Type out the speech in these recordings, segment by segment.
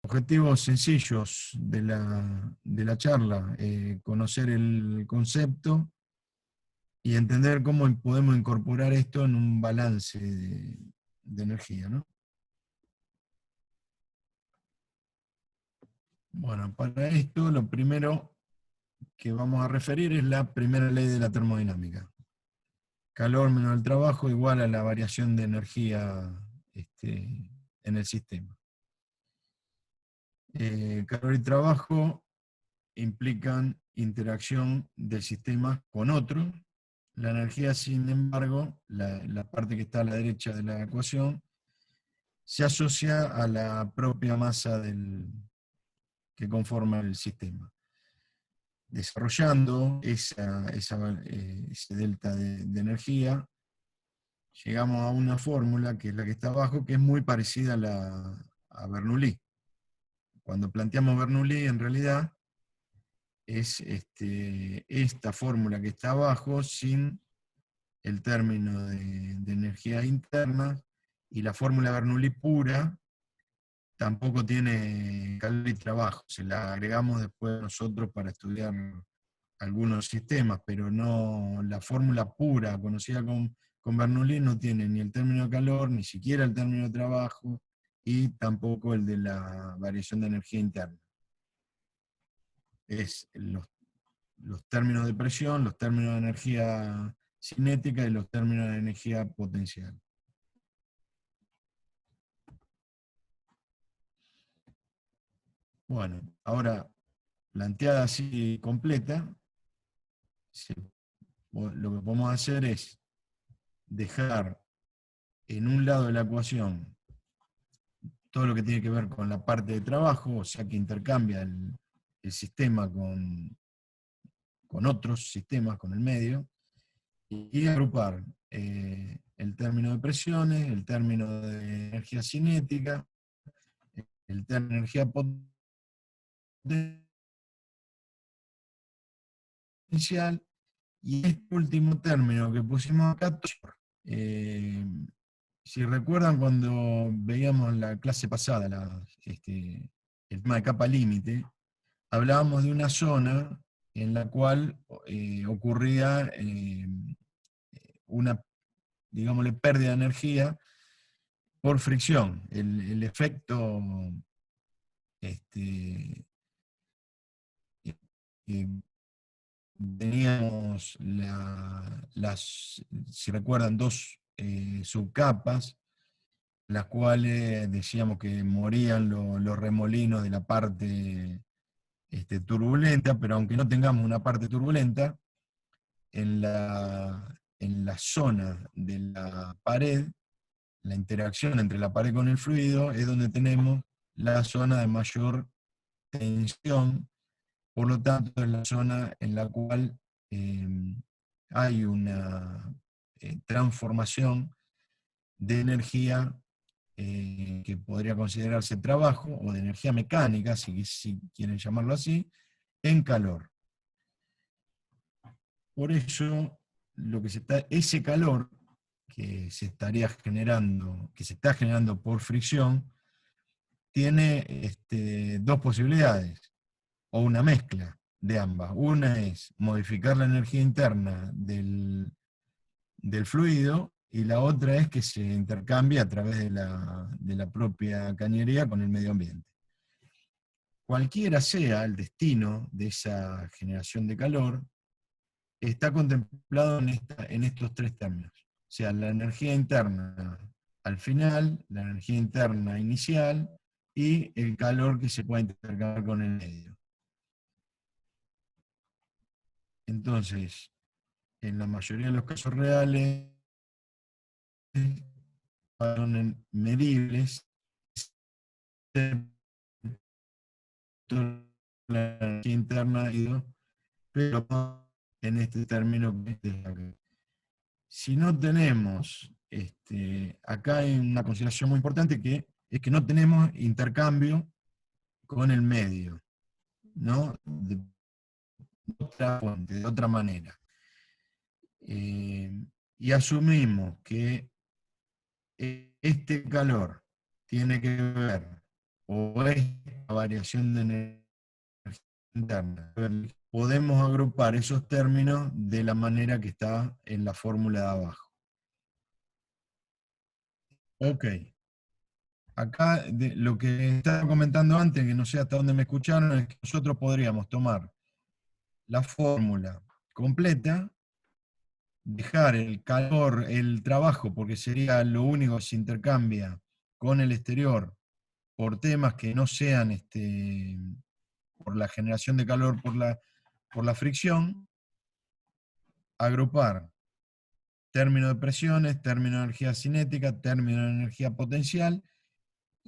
objetivos sencillos de la charla, conocer el concepto y entender cómo podemos incorporar esto en un balance de energía, ¿no? Bueno, para esto lo primero que vamos a referir es la primera ley de la termodinámica. Calor menos el trabajo igual a la variación de energía en el sistema. Calor y trabajo implican interacción del sistema con otro. La energía, sin embargo, la parte que está a la derecha de la ecuación, se asocia a la propia masa que conforma el sistema. Desarrollando ese delta de energía, llegamos a una fórmula, que es la que está abajo, que es muy parecida a Bernoulli. Cuando planteamos Bernoulli, en realidad, es esta fórmula que está abajo sin el término de energía interna, y la fórmula Bernoulli pura tampoco tiene calor y trabajo. Se la agregamos después nosotros para estudiar algunos sistemas, pero no, la fórmula pura, conocida con Bernoulli, no tiene ni el término de calor, ni siquiera el término de trabajo, y tampoco el de la variación de energía interna. Es los términos de presión, los términos de energía cinética y los términos de energía potencial. Bueno, ahora, planteada así completa, lo que podemos hacer es dejar en un lado de la ecuación todo lo que tiene que ver con la parte de trabajo, o sea que intercambia el sistema con otros sistemas, con el medio, y agrupar el término de presiones, el término de energía cinética, el término de energía potencial, y este último término que pusimos acá, si recuerdan cuando veíamos la clase pasada, el tema de capa límite, hablábamos de una zona en la cual ocurría una, digámosle, pérdida de energía por fricción. El efecto teníamos si recuerdan, dos subcapas, las cuales decíamos que morían los remolinos de la parte turbulenta, pero aunque no tengamos una parte turbulenta, en la zona de la pared, la interacción entre la pared con el fluido es donde tenemos la zona de mayor tensión. Por lo tanto, es la zona en la cual hay una transformación de energía que podría considerarse trabajo, o de energía mecánica, si quieren llamarlo así, en calor. Por eso, ese calor que se estaría generando, que se está generando por fricción, tiene dos posibilidades, o una mezcla de ambas. Una es modificar la energía interna del fluido, y la otra es que se intercambie a través de la propia cañería con el medio ambiente. Cualquiera sea el destino de esa generación de calor, está contemplado en estos tres términos. O sea, la energía interna al final, la energía interna inicial, y el calor que se puede intercambiar con el medio. Entonces, en la mayoría de los casos reales, son medibles, la energía interna, pero en este término. Si no tenemos, acá hay una consideración muy importante, que es que no tenemos intercambio con el medio, ¿no? De otra fuente, de otra manera. Y asumimos que este calor tiene que ver, o variación de energía interna. Podemos agrupar esos términos de la manera que está en la fórmula de abajo. Ok. Acá lo que estaba comentando antes, que no sé hasta dónde me escucharon, es que nosotros podríamos tomar la fórmula completa, dejar el calor, el trabajo, porque sería lo único que se intercambia con el exterior por temas que no sean por la generación de calor por la fricción, agrupar término de presiones, término de energía cinética, término de energía potencial,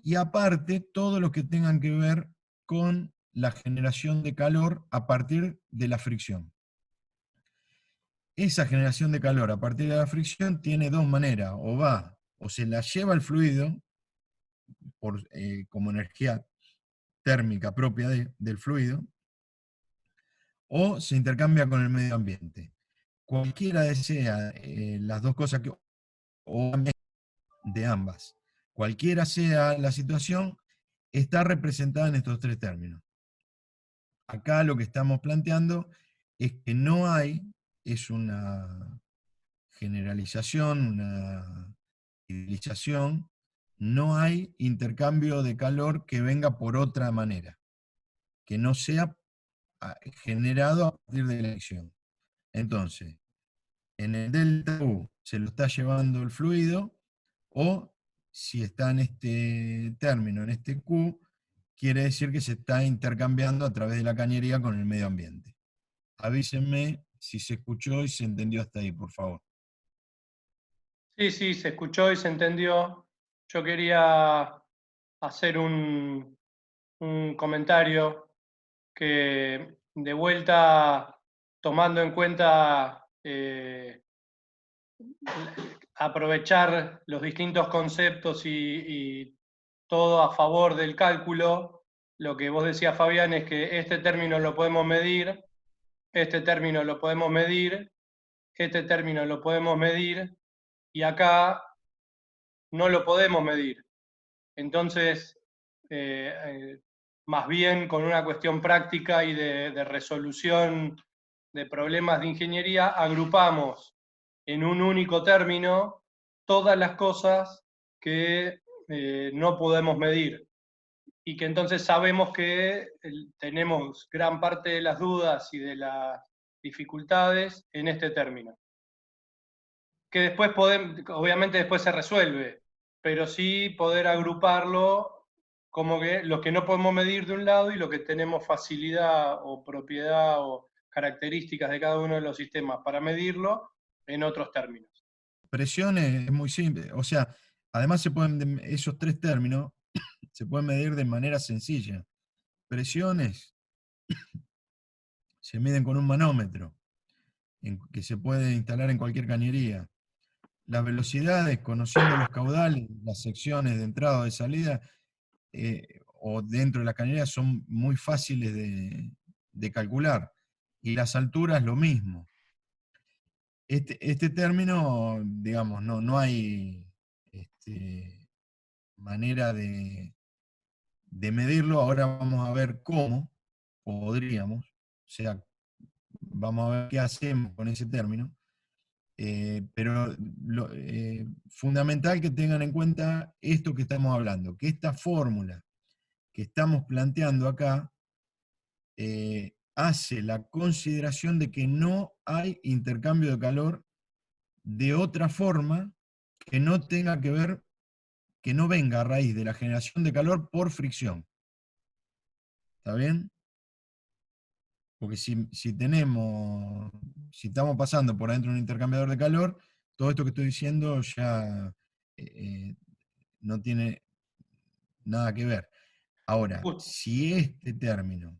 y aparte todo lo que tengan que ver con la generación de calor a partir de la fricción. Esa generación de calor a partir de la fricción tiene dos maneras, o se la lleva el fluido como energía térmica propia del fluido, o se intercambia con el medio ambiente. Cualquiera de sea las dos cosas o de ambas, cualquiera sea la situación, está representada en estos tres términos. Acá lo que estamos planteando es que no hay, es una generalización, una idealización, no hay intercambio de calor que venga por otra manera, que no sea generado a partir de la elección. Entonces, en el delta U se lo está llevando el fluido, o si está en este término, en este Q, quiere decir que se está intercambiando a través de la cañería con el medio ambiente. Avísenme si se escuchó y se entendió hasta ahí, por favor. Sí, sí, se escuchó y se entendió. Yo quería hacer un comentario que, de vuelta, tomando en cuenta aprovechar los distintos conceptos y todo a favor del cálculo, lo que vos decías, Fabián, es que este término lo podemos medir, este término lo podemos medir, este término lo podemos medir, y acá no lo podemos medir. Entonces, más bien con una cuestión práctica y de resolución de problemas de ingeniería, agrupamos en un único término todas las cosas que no podemos medir, y que entonces sabemos que tenemos gran parte de las dudas y de las dificultades en este término. Que después obviamente después se resuelve, pero sí poder agruparlo como que lo que no podemos medir de un lado y lo que tenemos facilidad o propiedad o características de cada uno de los sistemas para medirlo en otros términos. Presiones es muy simple, o sea, además esos tres términos se pueden medir de manera sencilla. Presiones se miden con un manómetro, que se puede instalar en cualquier cañería. Las velocidades, conociendo los caudales, las secciones de entrada o de salida, o dentro de la cañería, son muy fáciles de calcular. Y las alturas, lo mismo. Este término, digamos, no hay manera de medirlo. Ahora vamos a ver cómo podríamos, o sea, vamos a ver qué hacemos con ese término. Pero fundamental que tengan en cuenta esto que estamos hablando, que esta fórmula que estamos planteando acá hace la consideración de que no hay intercambio de calor de otra forma que no tenga que ver, que no venga a raíz de la generación de calor por fricción. ¿Está bien? Porque si estamos pasando por adentro de un intercambiador de calor, todo esto que estoy diciendo ya no tiene nada que ver. Ahora, Justo. si este término,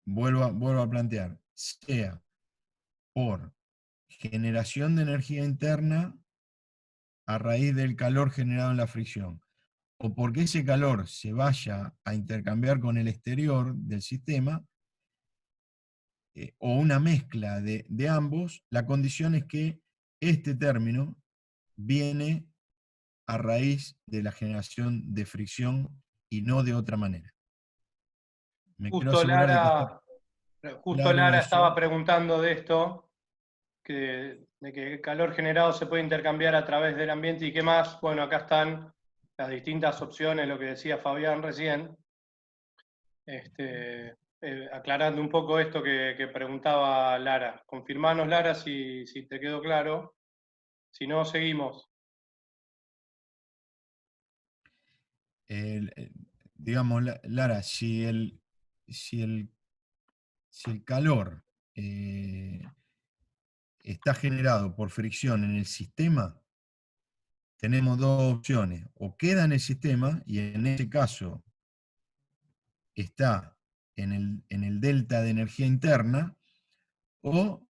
vuelvo a plantear, sea por generación de energía interna a raíz del calor generado en la fricción, o porque ese calor se vaya a intercambiar con el exterior del sistema, o una mezcla de ambos, la condición es que este término viene a raíz de la generación de fricción y no de otra manera. Me quiero Justo asegurar de que esté claro Lara estaba eso. preguntando de esto, de que el calor generado se puede intercambiar a través del ambiente y qué más. Bueno, acá están las distintas opciones, lo que decía Fabián recién, aclarando un poco esto que preguntaba Lara. Confirmanos, Lara, si te quedó claro. Si no, seguimos. El, digamos, Lara, si el, si el calor está generado por fricción en el sistema, tenemos dos opciones. O queda en el sistema, y en ese caso está en el delta de energía interna, o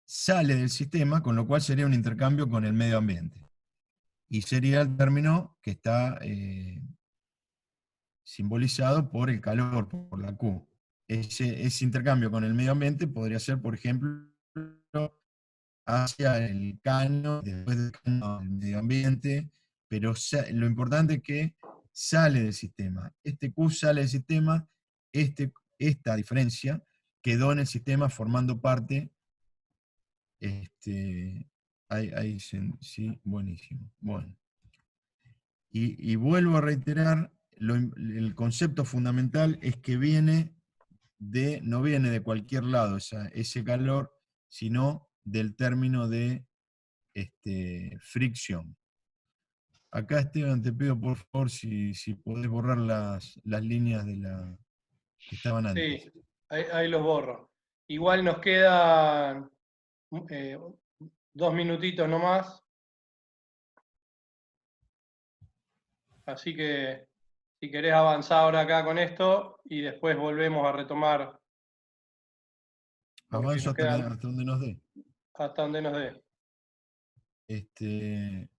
sale del sistema, con lo cual sería un intercambio con el medio ambiente. Y sería el término que está simbolizado por el calor, por la Q. Ese intercambio con el medio ambiente podría ser, por ejemplo, hacia el caño, después del caño al medio ambiente, pero lo importante es que sale del sistema. Este Q sale del sistema, esta diferencia quedó en el sistema formando parte. Ahí sí, buenísimo. Bueno. Y vuelvo a reiterar, el concepto fundamental es que no viene de cualquier lado ese calor, sino del término de fricción. Acá, Esteban, te pido por favor si podés borrar las líneas que estaban Sí, antes. ahí los borro. Igual nos quedan 2 minutitos nomás, así que si querés avanzar ahora acá con esto y después volvemos a retomar, porque Avanzo nos quedan hasta donde nos dé. hasta donde nos dé.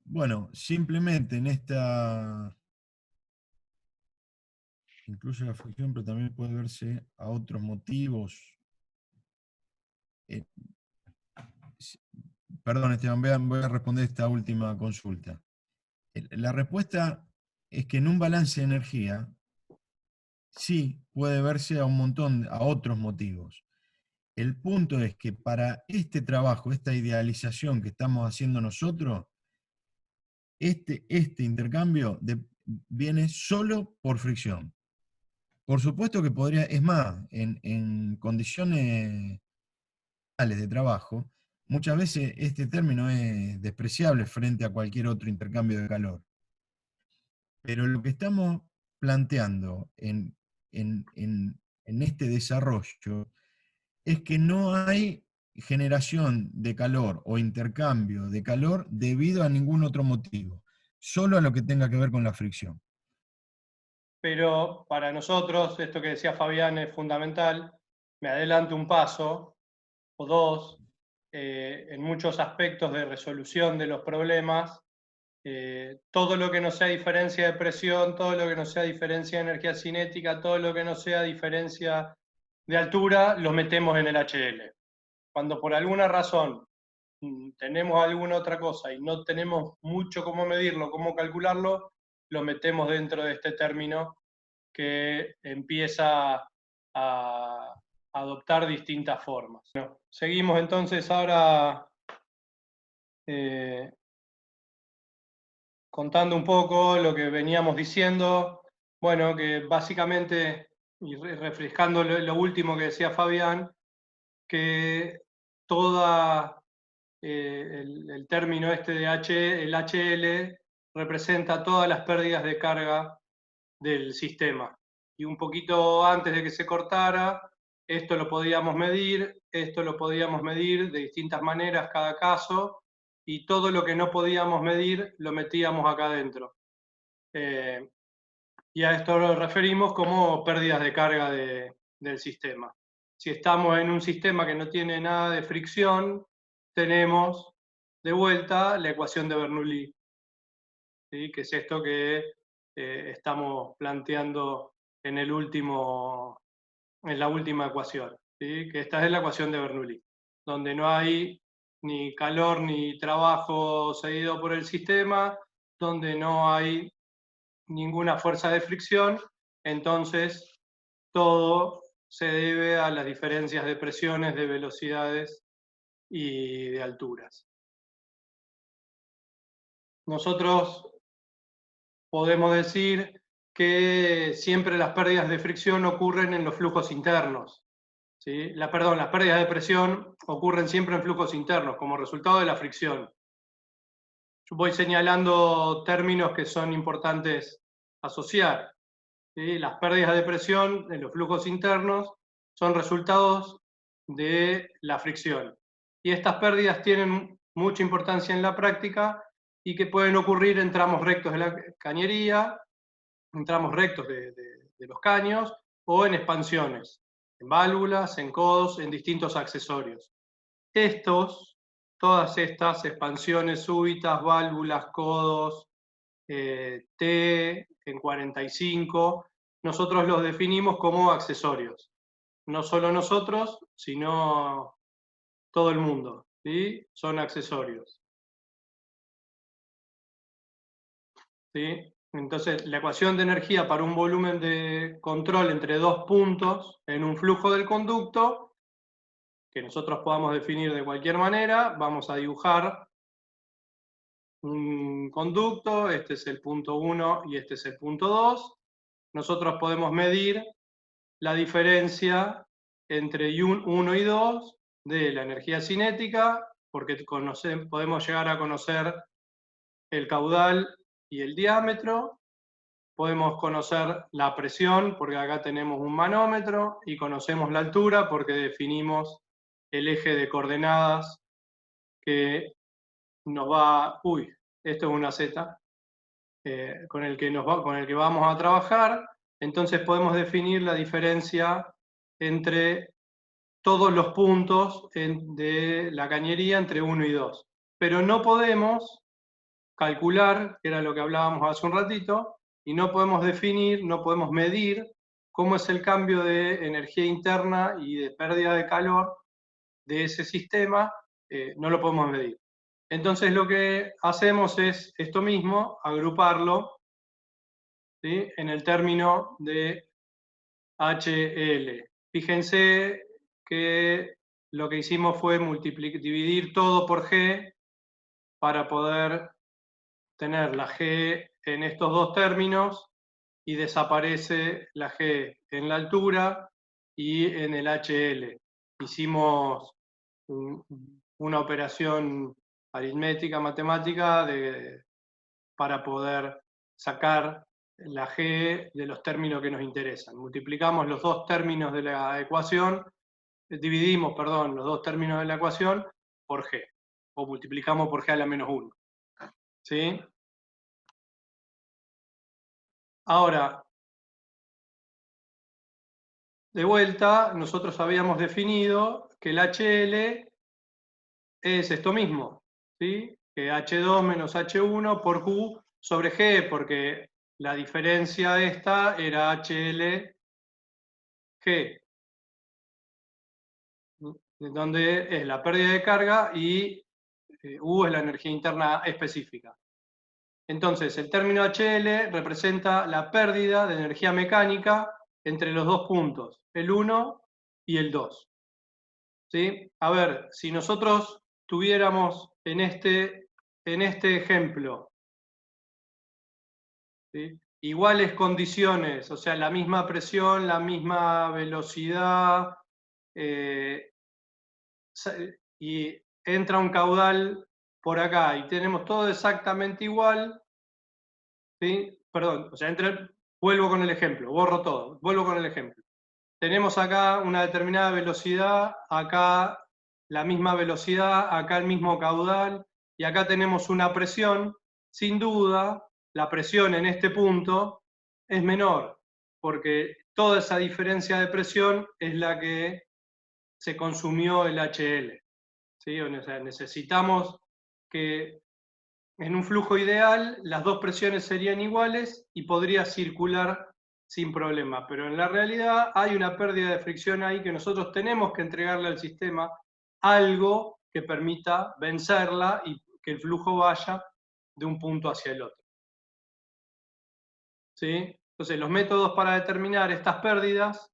Bueno, simplemente en esta incluye la fricción, pero también puede verse a otros motivos. Eh, Perdón, Esteban, voy a responder esta última consulta. La respuesta es que en un balance de energía sí puede verse a otros motivos. El punto es que para este trabajo, esta idealización que estamos haciendo nosotros, este intercambio viene solo por fricción. Por supuesto que podría, es más, en condiciones de trabajo, muchas veces este término es despreciable frente a cualquier otro intercambio de calor. Pero lo que estamos planteando en este desarrollo es que no hay generación de calor o intercambio de calor debido a ningún otro motivo, solo a lo que tenga que ver con la fricción. Pero para nosotros, esto que decía Fabián es fundamental. Me adelanto un paso o dos, en muchos aspectos de resolución de los problemas. Todo lo que no sea diferencia de presión, todo lo que no sea diferencia de energía cinética, todo lo que no sea diferencia de altura, lo metemos en el HL. Cuando por alguna razón tenemos alguna otra cosa y no tenemos mucho cómo medirlo, cómo calcularlo, lo metemos dentro de este término que empieza a adoptar distintas formas. Bueno, seguimos entonces ahora contando un poco lo que veníamos diciendo. Bueno, que básicamente, y refrescando lo último que decía Fabián, que toda el término este de el HL representa todas las pérdidas de carga del sistema. Y un poquito antes de que se cortara, esto lo podíamos medir, esto lo podíamos medir de distintas maneras cada caso, y todo lo que no podíamos medir lo metíamos acá adentro. Y a esto lo referimos como pérdidas de carga del sistema. Si estamos en un sistema que no tiene nada de fricción, tenemos de vuelta la ecuación de Bernoulli, ¿sí? Que es esto que estamos planteando en la última ecuación, ¿sí? Que esta es la ecuación de Bernoulli, donde no hay ni calor ni trabajo cedido por el sistema, donde no hay ninguna fuerza de fricción, entonces todo se debe a las diferencias de presiones, de velocidades y de alturas. Nosotros podemos decir que siempre las pérdidas de fricción ocurren en los flujos internos. ¿Sí? Las pérdidas de presión ocurren siempre en flujos internos como resultado de la fricción. Yo voy señalando términos que son importantes asociar. ¿Sí? Las pérdidas de presión en los flujos internos son resultados de la fricción. Y estas pérdidas tienen mucha importancia en la práctica y que pueden ocurrir en tramos rectos de la cañería, en tramos rectos de los caños o en expansiones, en válvulas, en codos, en distintos accesorios. Todas estas expansiones súbitas, válvulas, codos, T en 45, nosotros los definimos como accesorios. No solo nosotros, sino todo el mundo, ¿sí? Son accesorios. ¿Sí? Entonces, la ecuación de energía para un volumen de control entre dos puntos en un flujo del conducto, que nosotros podamos definir de cualquier manera, vamos a dibujar un conducto, este es el punto 1 y este es el punto 2. Nosotros podemos medir la diferencia entre 1 y 2 de la energía cinética, porque podemos llegar a conocer el caudal y el diámetro, podemos conocer la presión, porque acá tenemos un manómetro, y conocemos la altura, porque definimos el eje de coordenadas que nos va, esto es una Z, con el que vamos a trabajar. Entonces podemos definir la diferencia entre todos los puntos de la cañería entre 1 y 2. Pero no podemos calcular, que era lo que hablábamos hace un ratito, y no podemos definir, no podemos medir cómo es el cambio de energía interna y de pérdida de calor de ese sistema, no lo podemos medir. Entonces lo que hacemos es esto mismo, agruparlo, ¿sí?, en el término de HL. Fíjense que lo que hicimos fue dividir todo por G para poder tener la G en estos dos términos y desaparece la G en la altura y en el HL. Hicimos una operación aritmética, matemática, para poder sacar la G de los términos que nos interesan. Multiplicamos los dos términos de la ecuación, dividimos, perdón, los dos términos de la ecuación por G, o multiplicamos por G a la menos 1. ¿Sí? Ahora, de vuelta, nosotros habíamos definido que el HL es esto mismo, ¿sí?, que H2 menos H1 por Q sobre G, porque la diferencia esta era HLG, donde es la pérdida de carga y U es la energía interna específica. Entonces, el término HL representa la pérdida de energía mecánica entre los dos puntos, el 1 y el 2. ¿Sí? A ver, si nosotros tuviéramos en este ejemplo, ¿sí?, iguales condiciones, o sea, la misma presión, la misma velocidad, y entra un caudal por acá y tenemos todo exactamente igual, ¿sí? Perdón, o sea, vuelvo con el ejemplo, borro todo, vuelvo con el ejemplo. Tenemos acá una determinada velocidad, acá la misma velocidad, acá el mismo caudal, y acá tenemos una presión. Sin duda, la presión en este punto es menor, porque toda esa diferencia de presión es la que se consumió el HL. ¿Sí? O sea, necesitamos que en un flujo ideal las dos presiones serían iguales y podría circular sin problema, pero en la realidad hay una pérdida de fricción ahí que nosotros tenemos que entregarle al sistema algo que permita vencerla y que el flujo vaya de un punto hacia el otro. ¿Sí? Entonces, los métodos para determinar estas pérdidas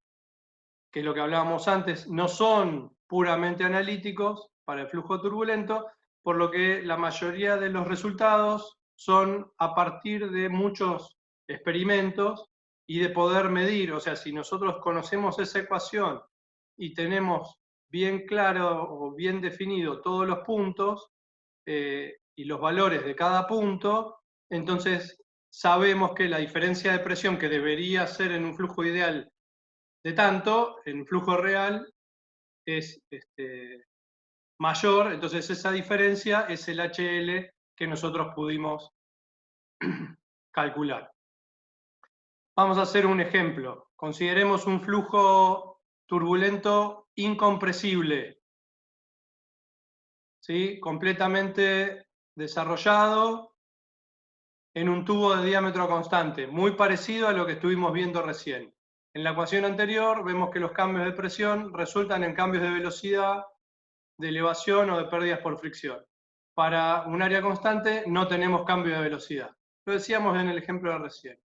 que es lo que hablábamos antes, no son puramente analíticos para el flujo turbulento, por lo que la mayoría de los resultados son a partir de muchos experimentos y de poder medir. O sea, si nosotros conocemos esa ecuación y tenemos bien claro o bien definido todos los puntos y los valores de cada punto, entonces sabemos que la diferencia de presión que debería ser en un flujo ideal de tanto, en flujo real es mayor, entonces esa diferencia es el HL que nosotros pudimos calcular. Vamos a hacer un ejemplo. Consideremos un flujo turbulento incompresible, ¿sí? Completamente desarrollado en un tubo de diámetro constante, muy parecido a lo que estuvimos viendo recién. En la ecuación anterior vemos que los cambios de presión resultan en cambios de velocidad, de elevación o de pérdidas por fricción. Para un área constante no tenemos cambio de velocidad. Lo decíamos en el ejemplo de recién.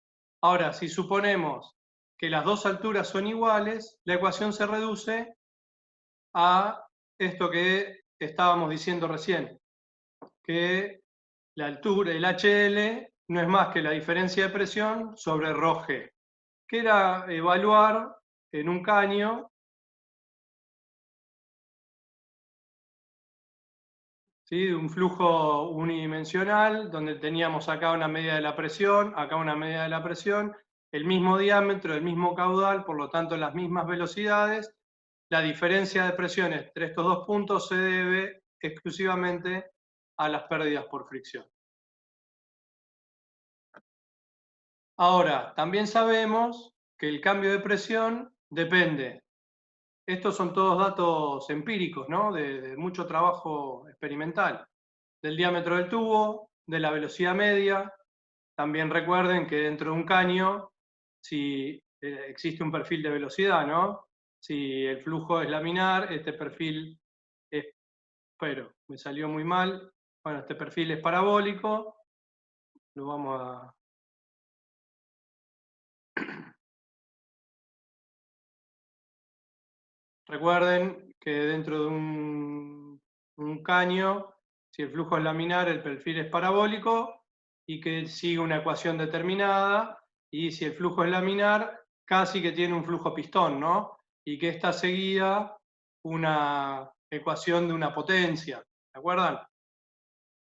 Ahora, si suponemos que las dos alturas son iguales, la ecuación se reduce a esto que estábamos diciendo recién, que la altura, el HL, no es más que la diferencia de presión sobre ρg, que era evaluar en un caño, ¿sí?, de un flujo unidimensional, donde teníamos acá una medida de la presión, acá una medida de la presión, el mismo diámetro, el mismo caudal, por lo tanto las mismas velocidades. La diferencia de presiones entre estos dos puntos se debe exclusivamente a las pérdidas por fricción. Ahora, también sabemos que el cambio de presión depende. Estos son todos datos empíricos, ¿no? De mucho trabajo experimental. Del diámetro del tubo, de la velocidad media. También recuerden que dentro de un caño, si existe un perfil de velocidad, ¿no? Si el flujo es laminar, este perfil es, pero me salió muy mal. Bueno, este perfil es parabólico. Lo vamos a... Recuerden que dentro de un caño, si el flujo es laminar, el perfil es parabólico y que sigue una ecuación determinada, y si el flujo es laminar, casi que tiene un flujo pistón, ¿no? Y que está seguida una ecuación de una potencia, ¿de acuerdan?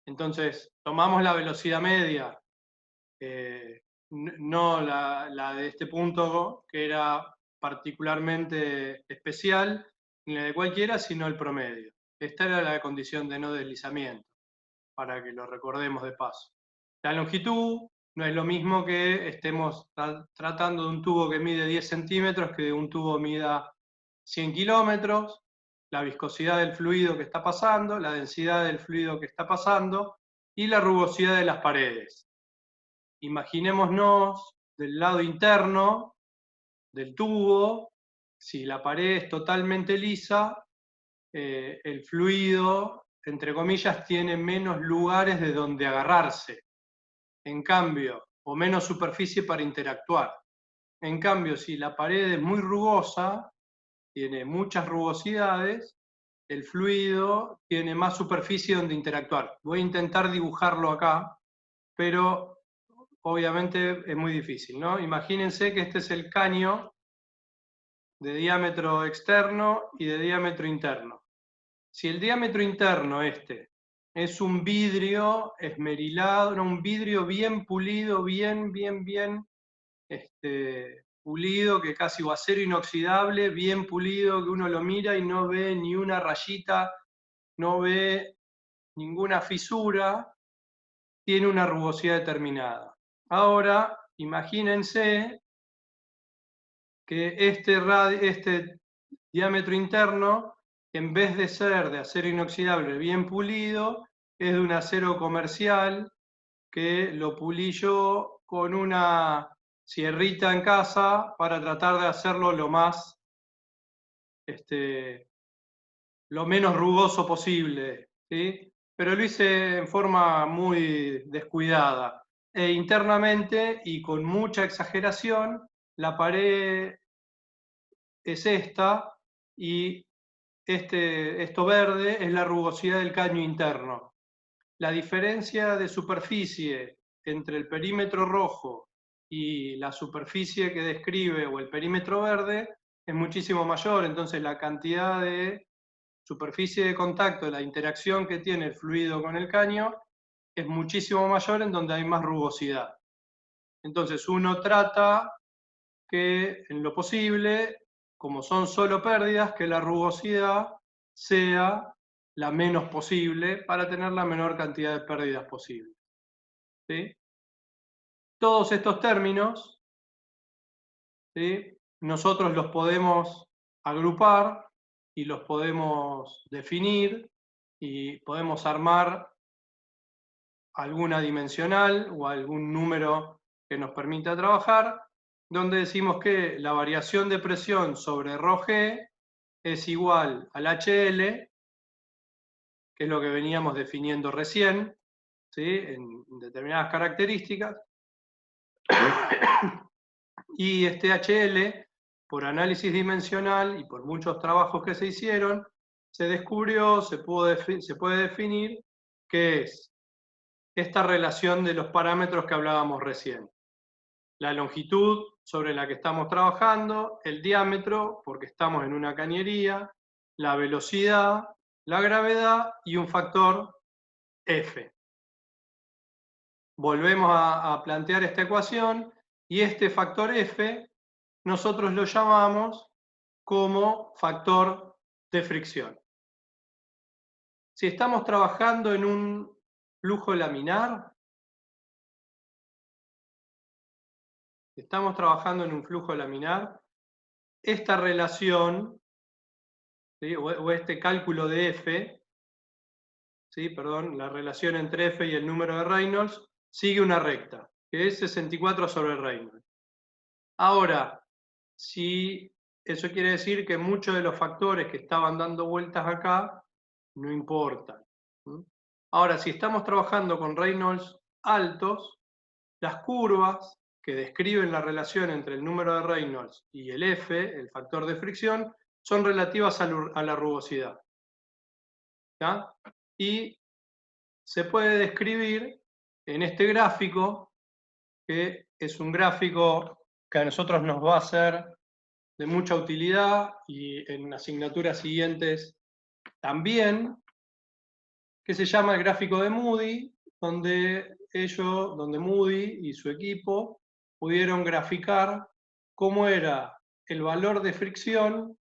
Entonces, tomamos la velocidad media, no la de este punto, que era particularmente especial, ni la de cualquiera, sino el promedio. Esta era la condición de no deslizamiento, para que lo recordemos de paso. La longitud no es lo mismo que estemos tratando de un tubo que mide 10 centímetros que de un tubo mida 100 kilómetros, la viscosidad del fluido que está pasando, la densidad del fluido que está pasando y la rugosidad de las paredes. Imaginémonos del lado interno del tubo, si la pared es totalmente lisa, el fluido, entre comillas, tiene menos lugares de donde agarrarse. En cambio, o menos superficie para interactuar. En cambio, si la pared es muy rugosa, tiene muchas rugosidades, el fluido tiene más superficie donde interactuar. Voy a intentar dibujarlo acá, pero obviamente es muy difícil, ¿no? Imagínense que este es el caño de diámetro externo y de diámetro interno. Si el diámetro interno es un vidrio esmerilado, no, un vidrio bien pulido, bien pulido, que casi o acero inoxidable, bien pulido, que uno lo mira y no ve ni una rayita, no ve ninguna fisura, tiene una rugosidad determinada. Ahora, imagínense que este diámetro interno, en vez de ser de acero inoxidable bien pulido, es de un acero comercial que lo pulí yo con una sierrita en casa para tratar de hacerlo lo menos rugoso posible, ¿sí? Pero lo hice en forma muy descuidada. E internamente y con mucha exageración, la pared es esta, y esto verde es la rugosidad del caño interno. La diferencia de superficie entre el perímetro rojo y la superficie que describe, o el perímetro verde, es muchísimo mayor, entonces la cantidad de superficie de contacto, la interacción que tiene el fluido con el caño, es muchísimo mayor en donde hay más rugosidad. Entonces uno trata que, en lo posible, como son solo pérdidas, que la rugosidad sea la menos posible para tener la menor cantidad de pérdidas posible. ¿Sí? Todos estos términos, ¿sí?, nosotros los podemos agrupar y los podemos definir y podemos armar alguna dimensional o algún número que nos permita trabajar, donde decimos que la variación de presión sobre ρg es igual al HL, que es lo que veníamos definiendo recién, ¿sí?, en determinadas características. Y este HL, por análisis dimensional y por muchos trabajos que se hicieron, se descubrió, se puede definir que es esta relación de los parámetros que hablábamos recién. La longitud sobre la que estamos trabajando, el diámetro, porque estamos en una cañería, la velocidad, la gravedad y un factor F. Volvemos a plantear esta ecuación, y este factor F nosotros lo llamamos como factor de fricción. Si estamos trabajando en un flujo laminar, esta relación, ¿sí?, o este cálculo de F, ¿sí?, perdón, la relación entre F y el número de Reynolds, sigue una recta, que es 64 sobre Reynolds. Ahora, si eso quiere decir que muchos de los factores que estaban dando vueltas acá no importan. Ahora, si estamos trabajando con Reynolds altos, las curvas que describen la relación entre el número de Reynolds y el F, el factor de fricción, son relativas a la rugosidad. ¿Ya? Y se puede describir en este gráfico, que es un gráfico que a nosotros nos va a ser de mucha utilidad, y en asignaturas siguientes también, que se llama el gráfico de Moody, donde Moody y su equipo pudieron graficar cómo era el valor de fricción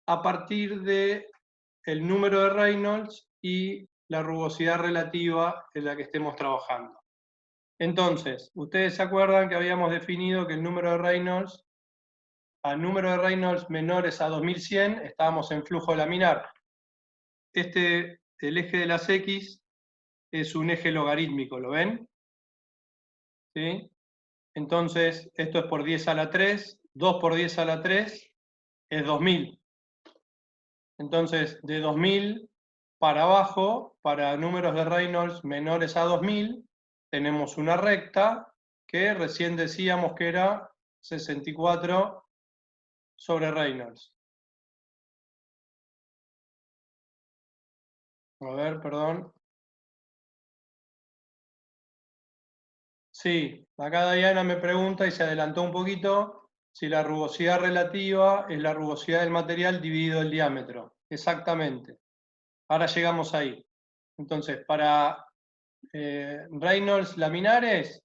a partir del número de Reynolds y la rugosidad relativa en la que estemos trabajando. Entonces, ustedes se acuerdan que habíamos definido que el número de Reynolds, al número de Reynolds menores a 2100, estábamos en flujo laminar. El eje de las X es un eje logarítmico, ¿lo ven? ¿Sí? Entonces, esto es por 10 a la 3, 2 por 10 a la 3 es 2000. Entonces, de 2000 para abajo, para números de Reynolds menores a 2000, tenemos una recta que recién decíamos que era 64 sobre Reynolds. A ver, perdón. Sí, acá Diana me pregunta, y se adelantó un poquito, si la rugosidad relativa es la rugosidad del material dividido el diámetro. Exactamente. Ahora llegamos ahí. Entonces, para Reynolds laminares,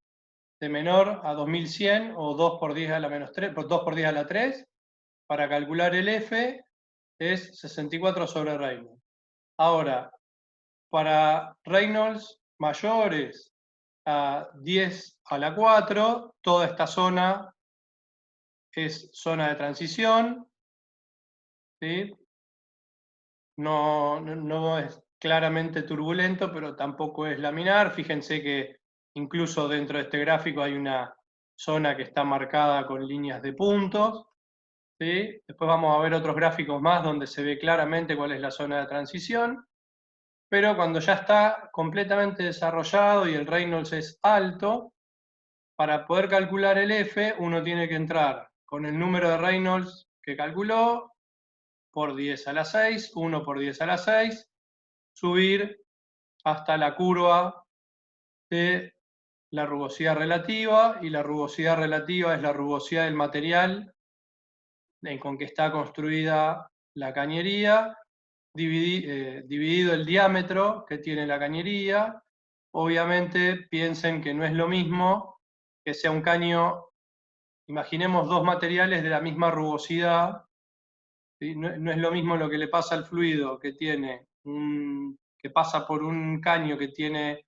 de menor a 2100 o 2 por 10 a la menos 3, 2 por 10 a la 3, para calcular el F es 64 sobre Reynolds. Ahora, para Reynolds mayores a 10 a la 4, toda esta zona es zona de transición, ¿sí? No es claramente turbulento, pero tampoco es laminar. Fíjense que incluso dentro de este gráfico hay una zona que está marcada con líneas de puntos, ¿sí? Después vamos a ver otros gráficos más donde se ve claramente cuál es la zona de transición, pero cuando ya está completamente desarrollado y el Reynolds es alto, para poder calcular el F uno tiene que entrar con el número de Reynolds que calculó por 10 a la 6, 1 por 10 a la 6, subir hasta la curva de la rugosidad relativa, y la rugosidad relativa es la rugosidad del material con que está construida la cañería, dividido el diámetro que tiene la cañería. Obviamente piensen que no es lo mismo que sea un caño, imaginemos dos materiales de la misma rugosidad, ¿sí? No es lo mismo lo que le pasa al fluido que pasa por un caño que tiene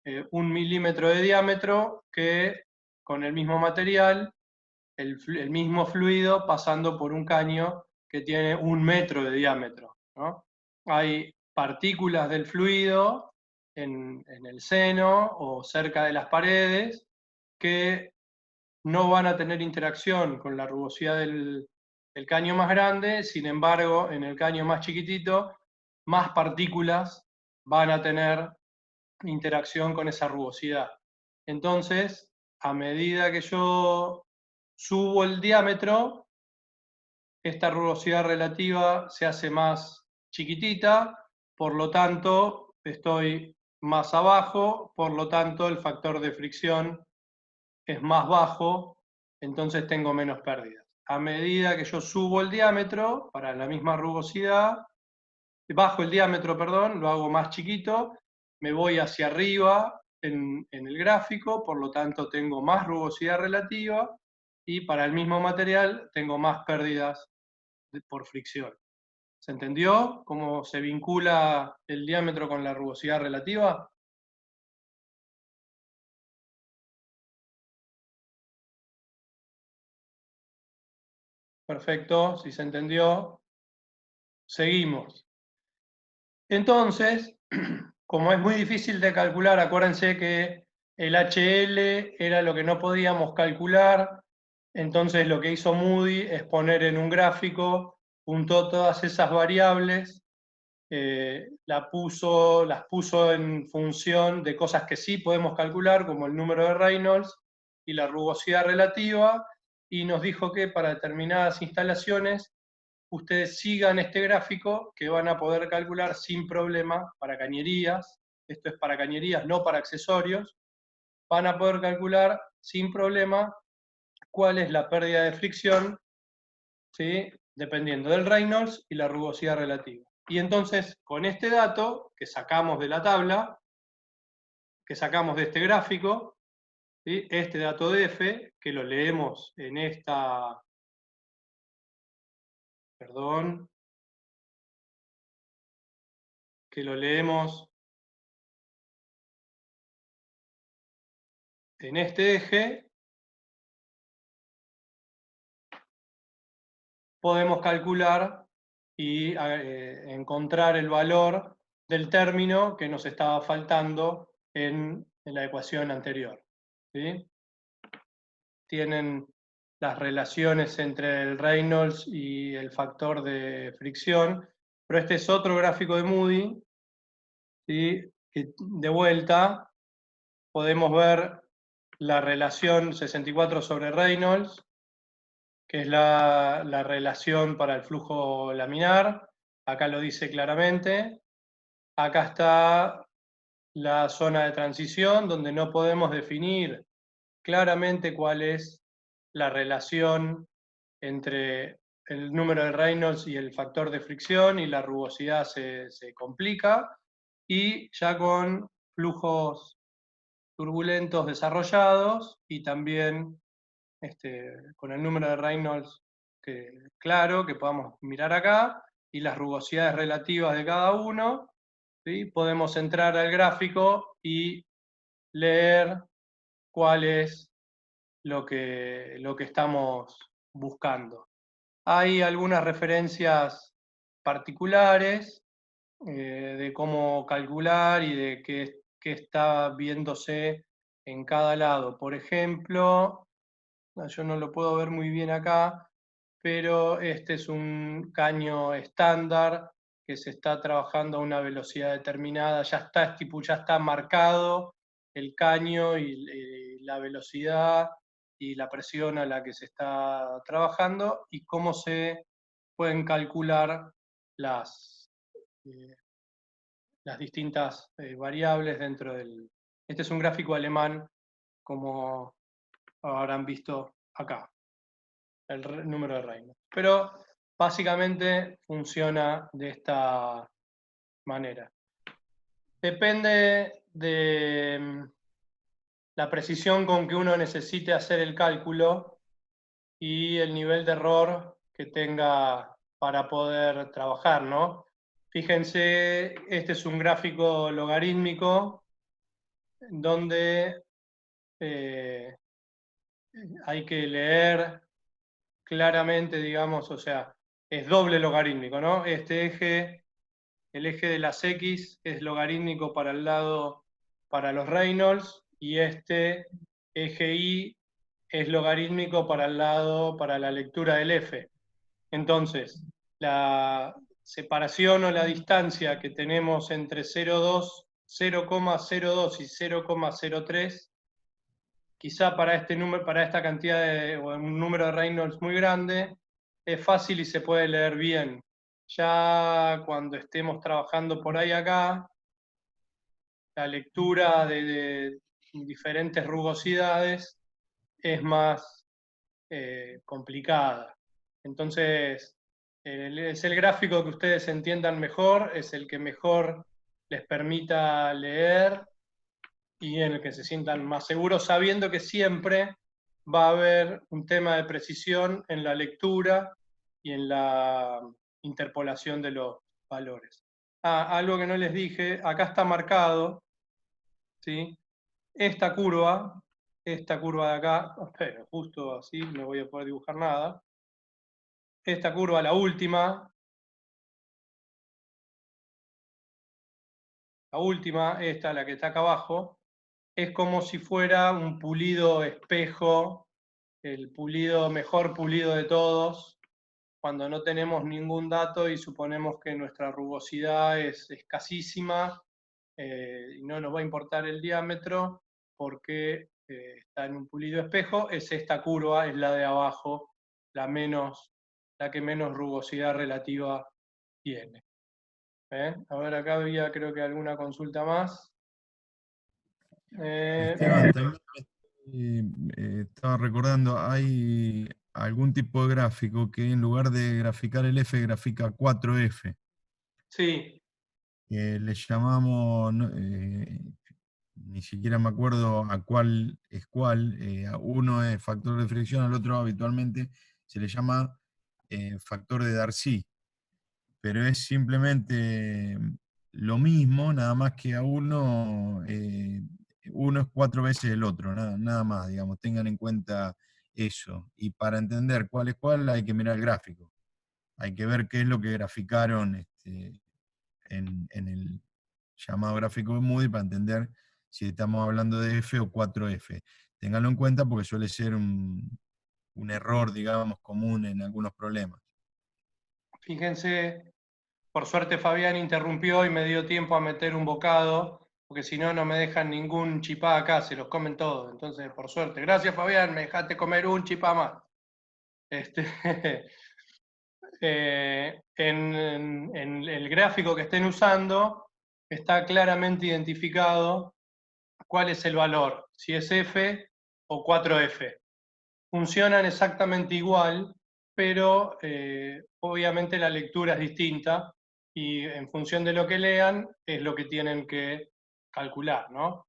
1 milímetro de diámetro, que con el mismo material, el mismo fluido pasando por un caño que tiene 1 metro de diámetro, ¿no? Hay partículas del fluido en el seno o cerca de las paredes que no van a tener interacción con la rugosidad del caño más grande. Sin embargo, en el caño más chiquitito, más partículas van a tener interacción con esa rugosidad. Entonces, a medida que yo subo el diámetro, esta rugosidad relativa se hace más chiquitita, por lo tanto estoy más abajo, por lo tanto el factor de fricción es más bajo, entonces tengo menos pérdidas. A medida que yo subo el diámetro para la misma rugosidad, bajo el diámetro, perdón, lo hago más chiquito, me voy hacia arriba en el gráfico, por lo tanto tengo más rugosidad relativa, y para el mismo material tengo más pérdidas por fricción. ¿Se entendió cómo se vincula el diámetro con la rugosidad relativa? Perfecto, si se entendió, seguimos. Entonces, como es muy difícil de calcular, acuérdense que el HL era lo que no podíamos calcular, entonces lo que hizo Moody es poner en un gráfico, juntó todas esas variables, las puso en función de cosas que sí podemos calcular, como el número de Reynolds y la rugosidad relativa, y nos dijo que para determinadas instalaciones ustedes sigan este gráfico que van a poder calcular sin problema para cañerías. Esto es para cañerías, no para accesorios. Van a poder calcular sin problema cuál es la pérdida de fricción, ¿sí?, dependiendo del Reynolds y la rugosidad relativa. Y entonces, con este dato que sacamos de la tabla, que sacamos de este gráfico, ¿sí?, este dato de F, que lo leemos en esta, perdón, que lo leemos en este eje, podemos calcular y encontrar el valor del término que nos estaba faltando en la ecuación anterior, ¿sí? Tienen las relaciones entre el Reynolds y el factor de fricción, pero este es otro gráfico de Moody, ¿sí?, que de vuelta podemos ver la relación 64 sobre Reynolds, que es la relación para el flujo laminar. Acá lo dice claramente. Acá está la zona de transición, donde no podemos definir claramente cuál es la relación entre el número de Reynolds y el factor de fricción, y la rugosidad se complica. Y ya con flujos turbulentos desarrollados, y también con el número de Reynolds claro, que podamos mirar acá, y las rugosidades relativas de cada uno, ¿sí?, podemos entrar al gráfico y leer cuál es lo que estamos buscando. Hay algunas referencias particulares de cómo calcular y de qué está viéndose en cada lado. Por ejemplo, yo no lo puedo ver muy bien acá, pero este es un caño estándar que se está trabajando a una velocidad determinada, ya está marcado el caño y la velocidad y la presión a la que se está trabajando, y cómo se pueden calcular las distintas variables dentro del... Este es un gráfico alemán, como habrán visto acá, el número de Reynolds. Pero básicamente funciona de esta manera. Depende de la precisión con que uno necesite hacer el cálculo y el nivel de error que tenga para poder trabajar, ¿no? Fíjense, este es un gráfico logarítmico donde hay que leer claramente, digamos, o sea, es doble logarítmico, ¿no? Este eje, el eje de las X es logarítmico para el lado, para los Reynolds, y este eje Y es logarítmico para el lado, para la lectura del F. Entonces, la separación o la distancia que tenemos entre 0,02 y 0,03, quizá para este número, para esta cantidad o un número de Reynolds muy grande, es fácil y se puede leer bien. Ya cuando estemos trabajando por ahí acá, la lectura de diferentes rugosidades es más complicada. Entonces, es el gráfico que ustedes entiendan mejor, es el que mejor les permita leer y en el que se sientan más seguros, sabiendo que siempre va a haber un tema de precisión en la lectura y en la interpolación de los valores. Algo que no les dije, acá está marcado, ¿sí? Esta curva de acá, espera, justo así, no voy a poder dibujar nada. Esta curva, la última, esta, la que está acá abajo, es como si fuera un pulido espejo, el pulido, mejor pulido de todos, cuando no tenemos ningún dato y suponemos que nuestra rugosidad es escasísima y no nos va a importar el diámetro porque está en un pulido espejo, es esta curva, es la de abajo, la que menos rugosidad relativa tiene. A ver, acá había creo que alguna consulta más. Esteban, también estaba recordando, hay algún tipo de gráfico que en lugar de graficar el F, grafica 4F, Sí, que le llamamos, ni siquiera me acuerdo a cuál es cuál, a uno es factor de fricción, al otro habitualmente se le llama factor de Darcy, pero es simplemente lo mismo, nada más que a uno es 4 veces el otro, nada más, digamos, tengan en cuenta eso. Y para entender cuál es cuál hay que mirar el gráfico, hay que ver qué es lo que graficaron en el llamado gráfico de Moody para entender si estamos hablando de F o 4F. Ténganlo en cuenta porque suele ser un error, digamos, común en algunos problemas. fíjense, por suerte Fabián interrumpió y me dio tiempo a meter un bocado, porque si no, no me dejan ningún chipá acá, se los comen todos. Entonces, por suerte. Gracias, Fabián, me dejaste comer un chipá más. En el gráfico que estén usando está claramente identificado cuál es el valor, si es F o 4F. Funcionan exactamente igual, pero obviamente la lectura es distinta y en función de lo que lean es lo que tienen que calcular, ¿no?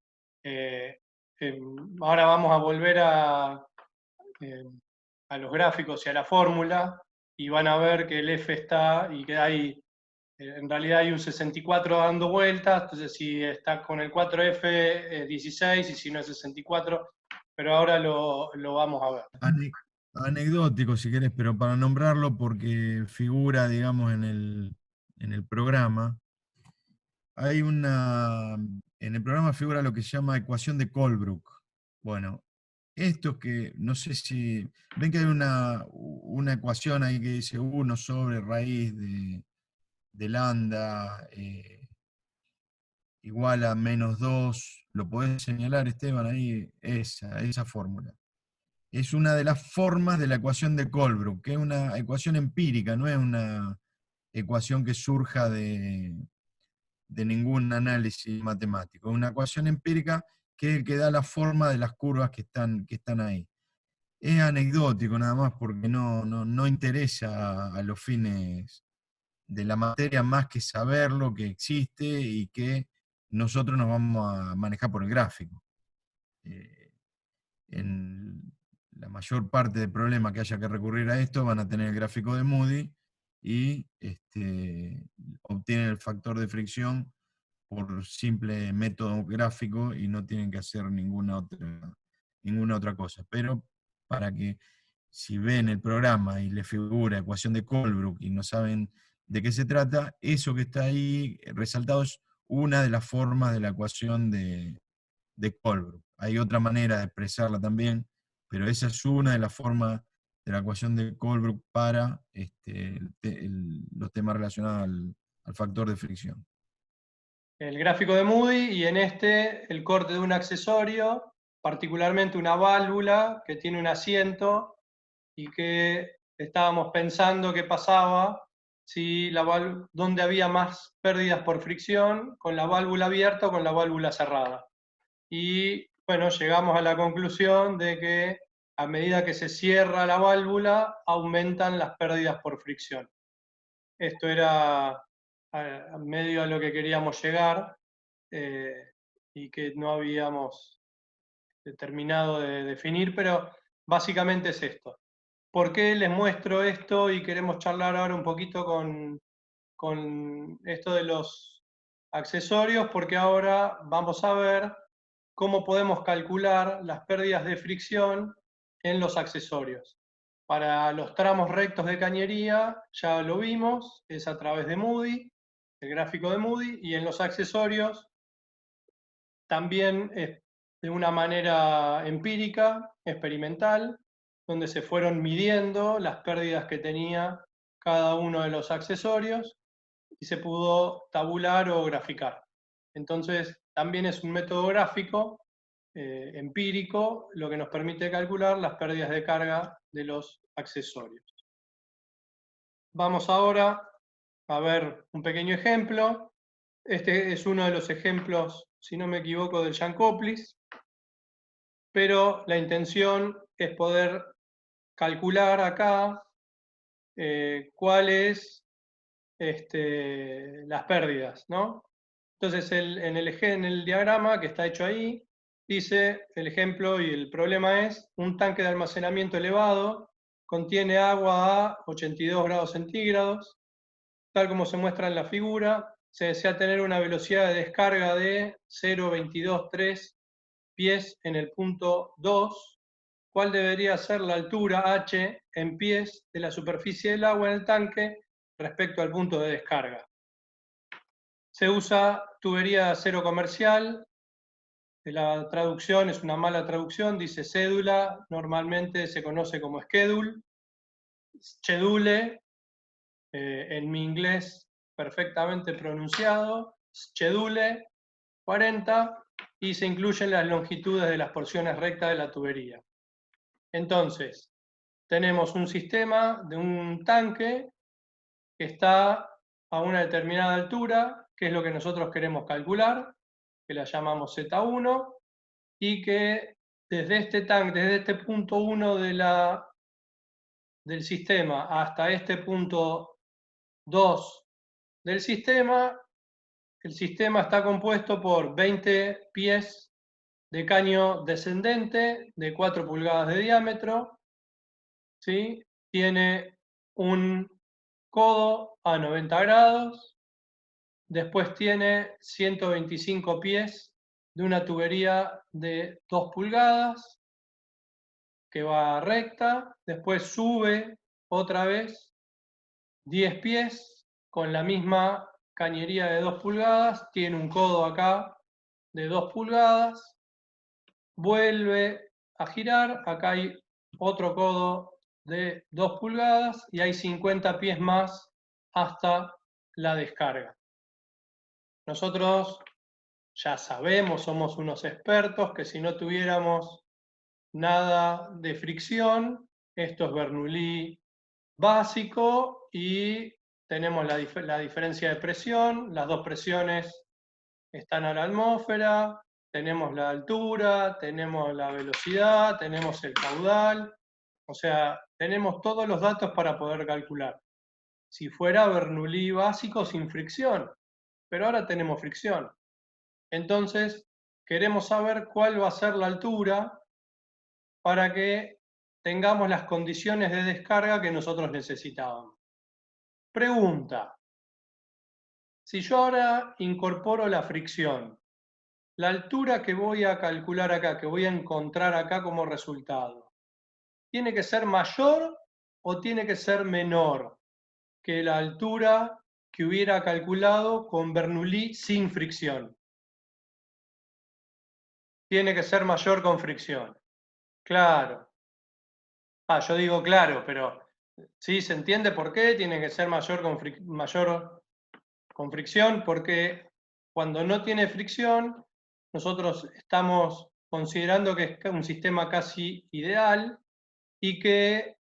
Ahora vamos a volver a los gráficos y a la fórmula y van a ver que el F está y que hay, en realidad hay un 64 dando vueltas, entonces si está con el 4F es 16 y si no es 64, pero ahora lo vamos a ver. Anecdótico, si querés, pero para nombrarlo porque figura, digamos, en el programa, en el programa figura lo que se llama ecuación de Colebrook. Bueno, esto que, no sé si, ven que hay una ecuación ahí que dice 1 sobre raíz de lambda igual a -2, ¿lo podés señalar, Esteban, ahí? Esa fórmula. es una de las formas de la ecuación de Colebrook, que es una ecuación empírica, no es una ecuación que surja de ningún análisis matemático. Es una ecuación empírica que da la forma de las curvas que están ahí. Es anecdótico nada más porque no interesa a los fines de la materia más que saber lo que existe y que nosotros nos vamos a manejar por el gráfico. En la mayor parte de problemas que haya que recurrir a esto van a tener el gráfico de Moody y obtienen el factor de fricción por simple método gráfico y no tienen que hacer ninguna otra cosa. Pero para que si ven el programa y les figura ecuación de Colebrook y no saben de qué se trata, eso que está ahí resaltado es una de las formas de la ecuación de Colebrook. Hay otra manera de expresarla también, pero esa es una de las formas de la ecuación de Colebrook para los temas relacionados al factor de fricción. El gráfico de Moody, y en este el corte de un accesorio, particularmente una válvula que tiene un asiento y que estábamos pensando qué pasaba si dónde había más pérdidas por fricción, con la válvula abierta o con la válvula cerrada. Y bueno, llegamos a la conclusión de que a medida que se cierra la válvula, aumentan las pérdidas por fricción. Esto era a medio a lo que queríamos llegar y que no habíamos terminado de definir, pero básicamente es esto. ¿Por qué les muestro esto y queremos charlar ahora un poquito con esto de los accesorios? Porque ahora vamos a ver cómo podemos calcular las pérdidas de fricción en los accesorios. Para los tramos rectos de cañería ya lo vimos, es a través de Moody, el gráfico de Moody, y en los accesorios también es de una manera empírica, experimental, donde se fueron midiendo las pérdidas que tenía cada uno de los accesorios y se pudo tabular o graficar. Entonces, también es un método gráfico empírico, lo que nos permite calcular las pérdidas de carga de los accesorios. Vamos ahora a ver un pequeño ejemplo. Este es uno de los ejemplos, si no me equivoco, del Jankoplis, pero la intención es poder calcular acá cuáles las pérdidas, ¿no? Entonces, en el diagrama que está hecho ahí, dice el ejemplo y el problema es: un tanque de almacenamiento elevado contiene agua a 82 grados centígrados, tal como se muestra en la figura. Se desea tener una velocidad de descarga de 0,223 pies en el punto 2. ¿Cuál debería ser la altura h en pies de la superficie del agua en el tanque respecto al punto de descarga? Se usa tubería de acero comercial. La traducción es una mala traducción, dice cédula, normalmente se conoce como schedule. Schedule, en mi inglés perfectamente pronunciado, schedule 40, y se incluyen las longitudes de las porciones rectas de la tubería. Entonces, tenemos un sistema de un tanque que está a una determinada altura, que es lo que nosotros queremos calcular, que la llamamos Z1, y que desde este tanque, desde este punto 1 del sistema hasta este punto 2 del sistema, el sistema está compuesto por 20 pies de caño descendente de 4 pulgadas de diámetro, ¿sí? Tiene un codo a 90 grados, después tiene 125 pies de una tubería de 2 pulgadas que va recta, después sube otra vez 10 pies con la misma cañería de 2 pulgadas, tiene un codo acá de 2 pulgadas, vuelve a girar, acá hay otro codo de 2 pulgadas y hay 50 pies más hasta la descarga. Nosotros ya sabemos, somos unos expertos, que si no tuviéramos nada de fricción. Esto es Bernoulli básico y tenemos la diferencia de presión. Las dos presiones están a la atmósfera. Tenemos la altura, tenemos la velocidad, tenemos el caudal. O sea, tenemos todos los datos para poder calcular. Si fuera Bernoulli básico sin fricción, pero ahora tenemos fricción. Entonces, queremos saber cuál va a ser la altura para que tengamos las condiciones de descarga que nosotros necesitábamos. Pregunta: si yo ahora incorporo la fricción, la altura que voy a calcular acá, que voy a encontrar acá como resultado, ¿tiene que ser mayor o tiene que ser menor que la altura que hubiera calculado con Bernoulli sin fricción? Tiene que ser mayor con fricción. Claro. Yo digo claro, pero ¿sí se entiende por qué tiene que ser mayor con fricción? Porque cuando no tiene fricción, nosotros estamos considerando que es un sistema casi ideal y que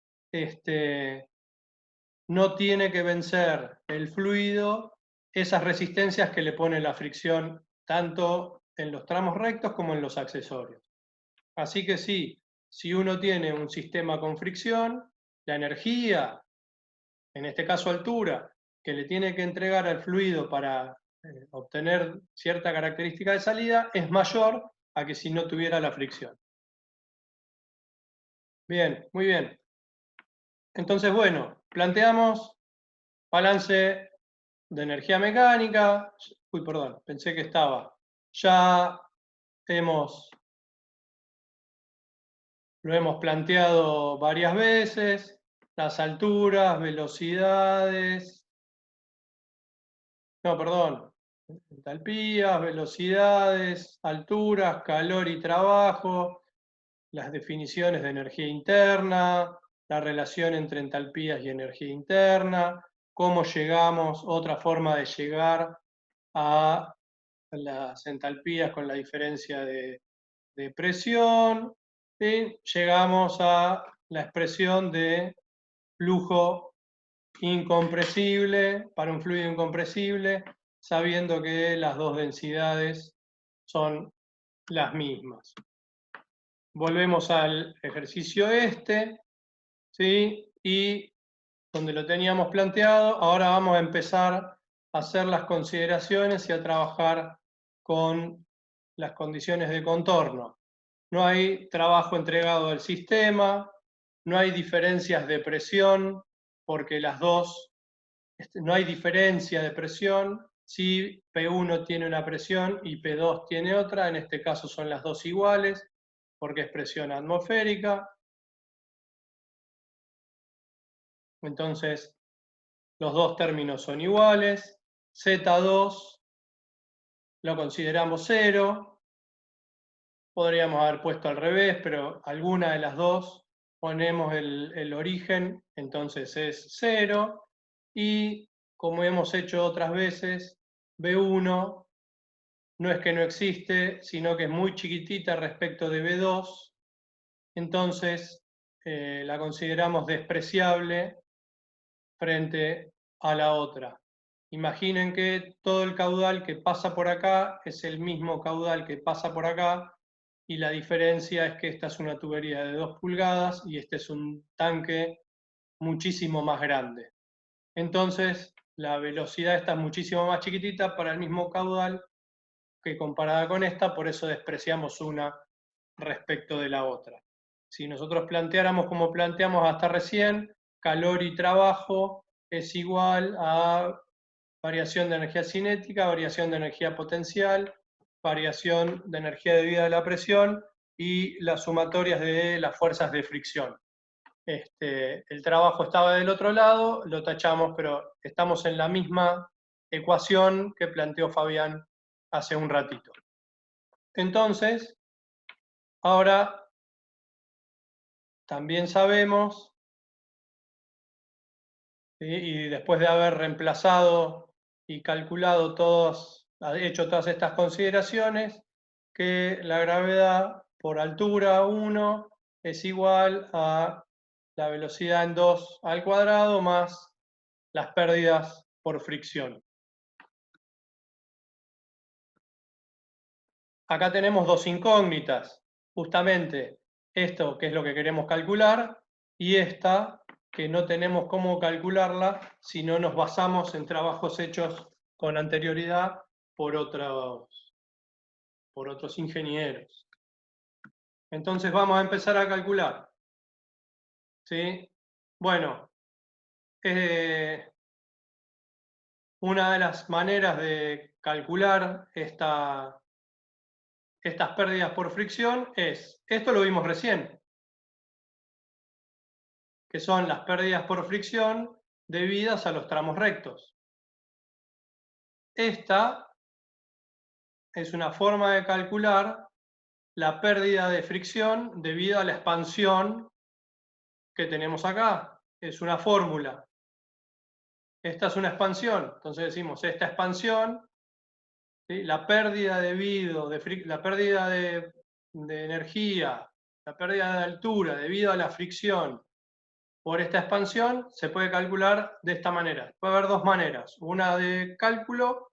no tiene que vencer el fluido esas resistencias que le pone la fricción tanto en los tramos rectos como en los accesorios. Así que sí, si uno tiene un sistema con fricción, la energía, en este caso altura, que le tiene que entregar al fluido para obtener cierta característica de salida, es mayor a que si no tuviera la fricción. Bien, muy bien. Entonces, bueno, planteamos balance de energía mecánica. Uy, perdón, pensé que estaba. Ya lo hemos planteado varias veces, las alturas, velocidades, no, perdón, entalpías, velocidades, alturas, calor y trabajo, las definiciones de energía interna, la relación entre entalpías y energía interna, cómo llegamos, otra forma de llegar a las entalpías con la diferencia de presión, y llegamos a la expresión de flujo incompresible para un fluido incompresible, sabiendo que las dos densidades son las mismas. Volvemos al ejercicio ¿sí? Y donde lo teníamos planteado, ahora vamos a empezar a hacer las consideraciones y a trabajar con las condiciones de contorno. No hay trabajo entregado del sistema, no hay diferencias de presión, porque las dos, no hay diferencia de presión. Si P1 tiene una presión y P2 tiene otra, en este caso son las dos iguales, porque es presión atmosférica. Entonces, los dos términos son iguales. Z2 lo consideramos 0. Podríamos haber puesto al revés, pero alguna de las dos ponemos el origen, entonces es 0. Y como hemos hecho otras veces, B1 no es que no existe, sino que es muy chiquitita respecto de B2, entonces la consideramos despreciable frente a la otra. Imaginen que todo el caudal que pasa por acá es el mismo caudal que pasa por acá, y la diferencia es que esta es una tubería de 2 pulgadas y este es un tanque muchísimo más grande. Entonces, la velocidad está muchísimo más chiquitita para el mismo caudal que comparada con esta, por eso despreciamos una respecto de la otra. Si nosotros planteáramos como planteamos hasta recién, calor y trabajo es igual a variación de energía cinética, variación de energía potencial, variación de energía debida a la presión y las sumatorias de las fuerzas de fricción. El trabajo estaba del otro lado, lo tachamos, pero estamos en la misma ecuación que planteó Fabián hace un ratito. Entonces, ahora también sabemos, y después de haber reemplazado y calculado hecho todas estas consideraciones, que la gravedad por altura 1 es igual a la velocidad en 2 al cuadrado más las pérdidas por fricción. Acá tenemos dos incógnitas, justamente esto que es lo que queremos calcular y esta que no tenemos cómo calcularla si no nos basamos en trabajos hechos con anterioridad por otros ingenieros. Entonces vamos a empezar a calcular. ¿Sí? Bueno, una de las maneras de calcular estas pérdidas por fricción es, esto lo vimos recién, que son las pérdidas por fricción debidas a los tramos rectos. Esta es una forma de calcular la pérdida de fricción debido a la expansión que tenemos acá. Es una fórmula. Esta es una expansión. Entonces decimos, esta expansión, ¿sí? La pérdida la pérdida de energía, la pérdida de altura debido a la fricción por esta expansión se puede calcular de esta manera. Puede haber dos maneras, una de cálculo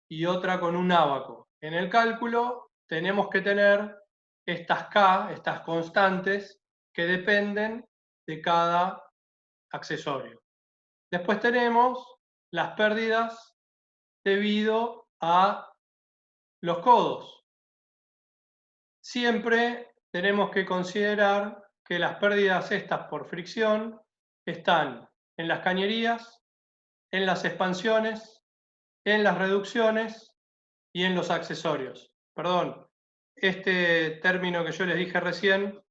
y otra con un ábaco. En el cálculo tenemos que tener estas K, estas constantes, que dependen de cada accesorio. Después tenemos las pérdidas debido a los codos. Siempre tenemos que considerar que las pérdidas estas por fricción están en las cañerías, en las expansiones, en las reducciones y en los accesorios. Perdón, este término que yo les dije recién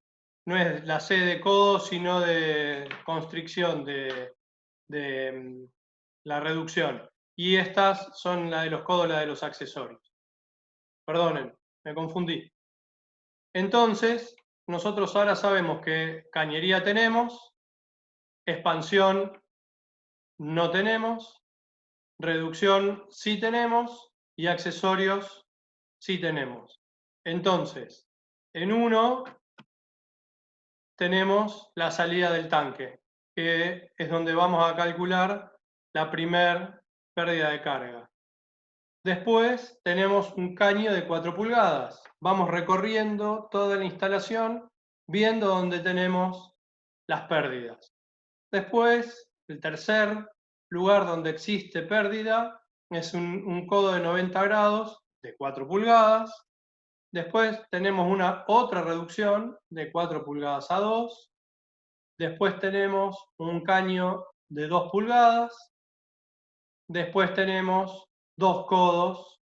no es la C de codo, sino de constricción, de la reducción. Y estas son la de los codos, la de los accesorios. Perdonen, me confundí. Entonces, nosotros ahora sabemos que cañería tenemos, expansión no tenemos, reducción sí tenemos y accesorios sí tenemos. Entonces, en uno tenemos la salida del tanque, que es donde vamos a calcular la primer pérdida de carga. Después tenemos un caño de 4 pulgadas. Vamos recorriendo toda la instalación, viendo dónde tenemos las pérdidas. Después, el tercer lugar donde existe pérdida es un codo de 90 grados de 4 pulgadas. Después tenemos otra reducción de 4 pulgadas a 2. Después tenemos un caño de 2 pulgadas. Después tenemos dos codos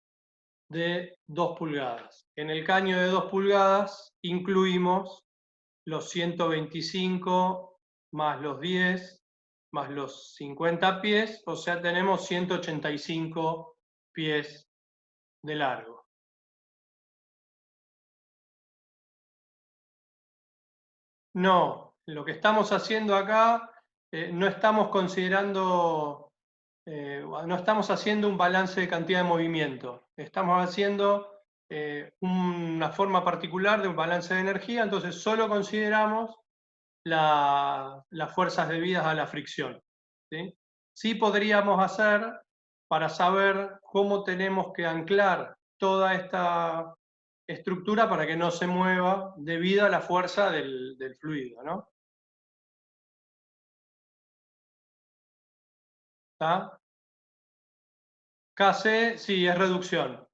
de 2 pulgadas. En el caño de 2 pulgadas incluimos los 125 más los 10 más los 50 pies, o sea, tenemos 185 pies de largo. No, lo que estamos haciendo acá, no estamos considerando, no estamos haciendo un balance de cantidad de movimiento, estamos haciendo una forma particular de un balance de energía, entonces solo consideramos las fuerzas debidas a la fricción. ¿Sí? Sí podríamos hacer, para saber cómo tenemos que anclar toda esta estructura para que no se mueva debido a la fuerza del fluido, ¿no? ¿Está? KC, sí, es reducción.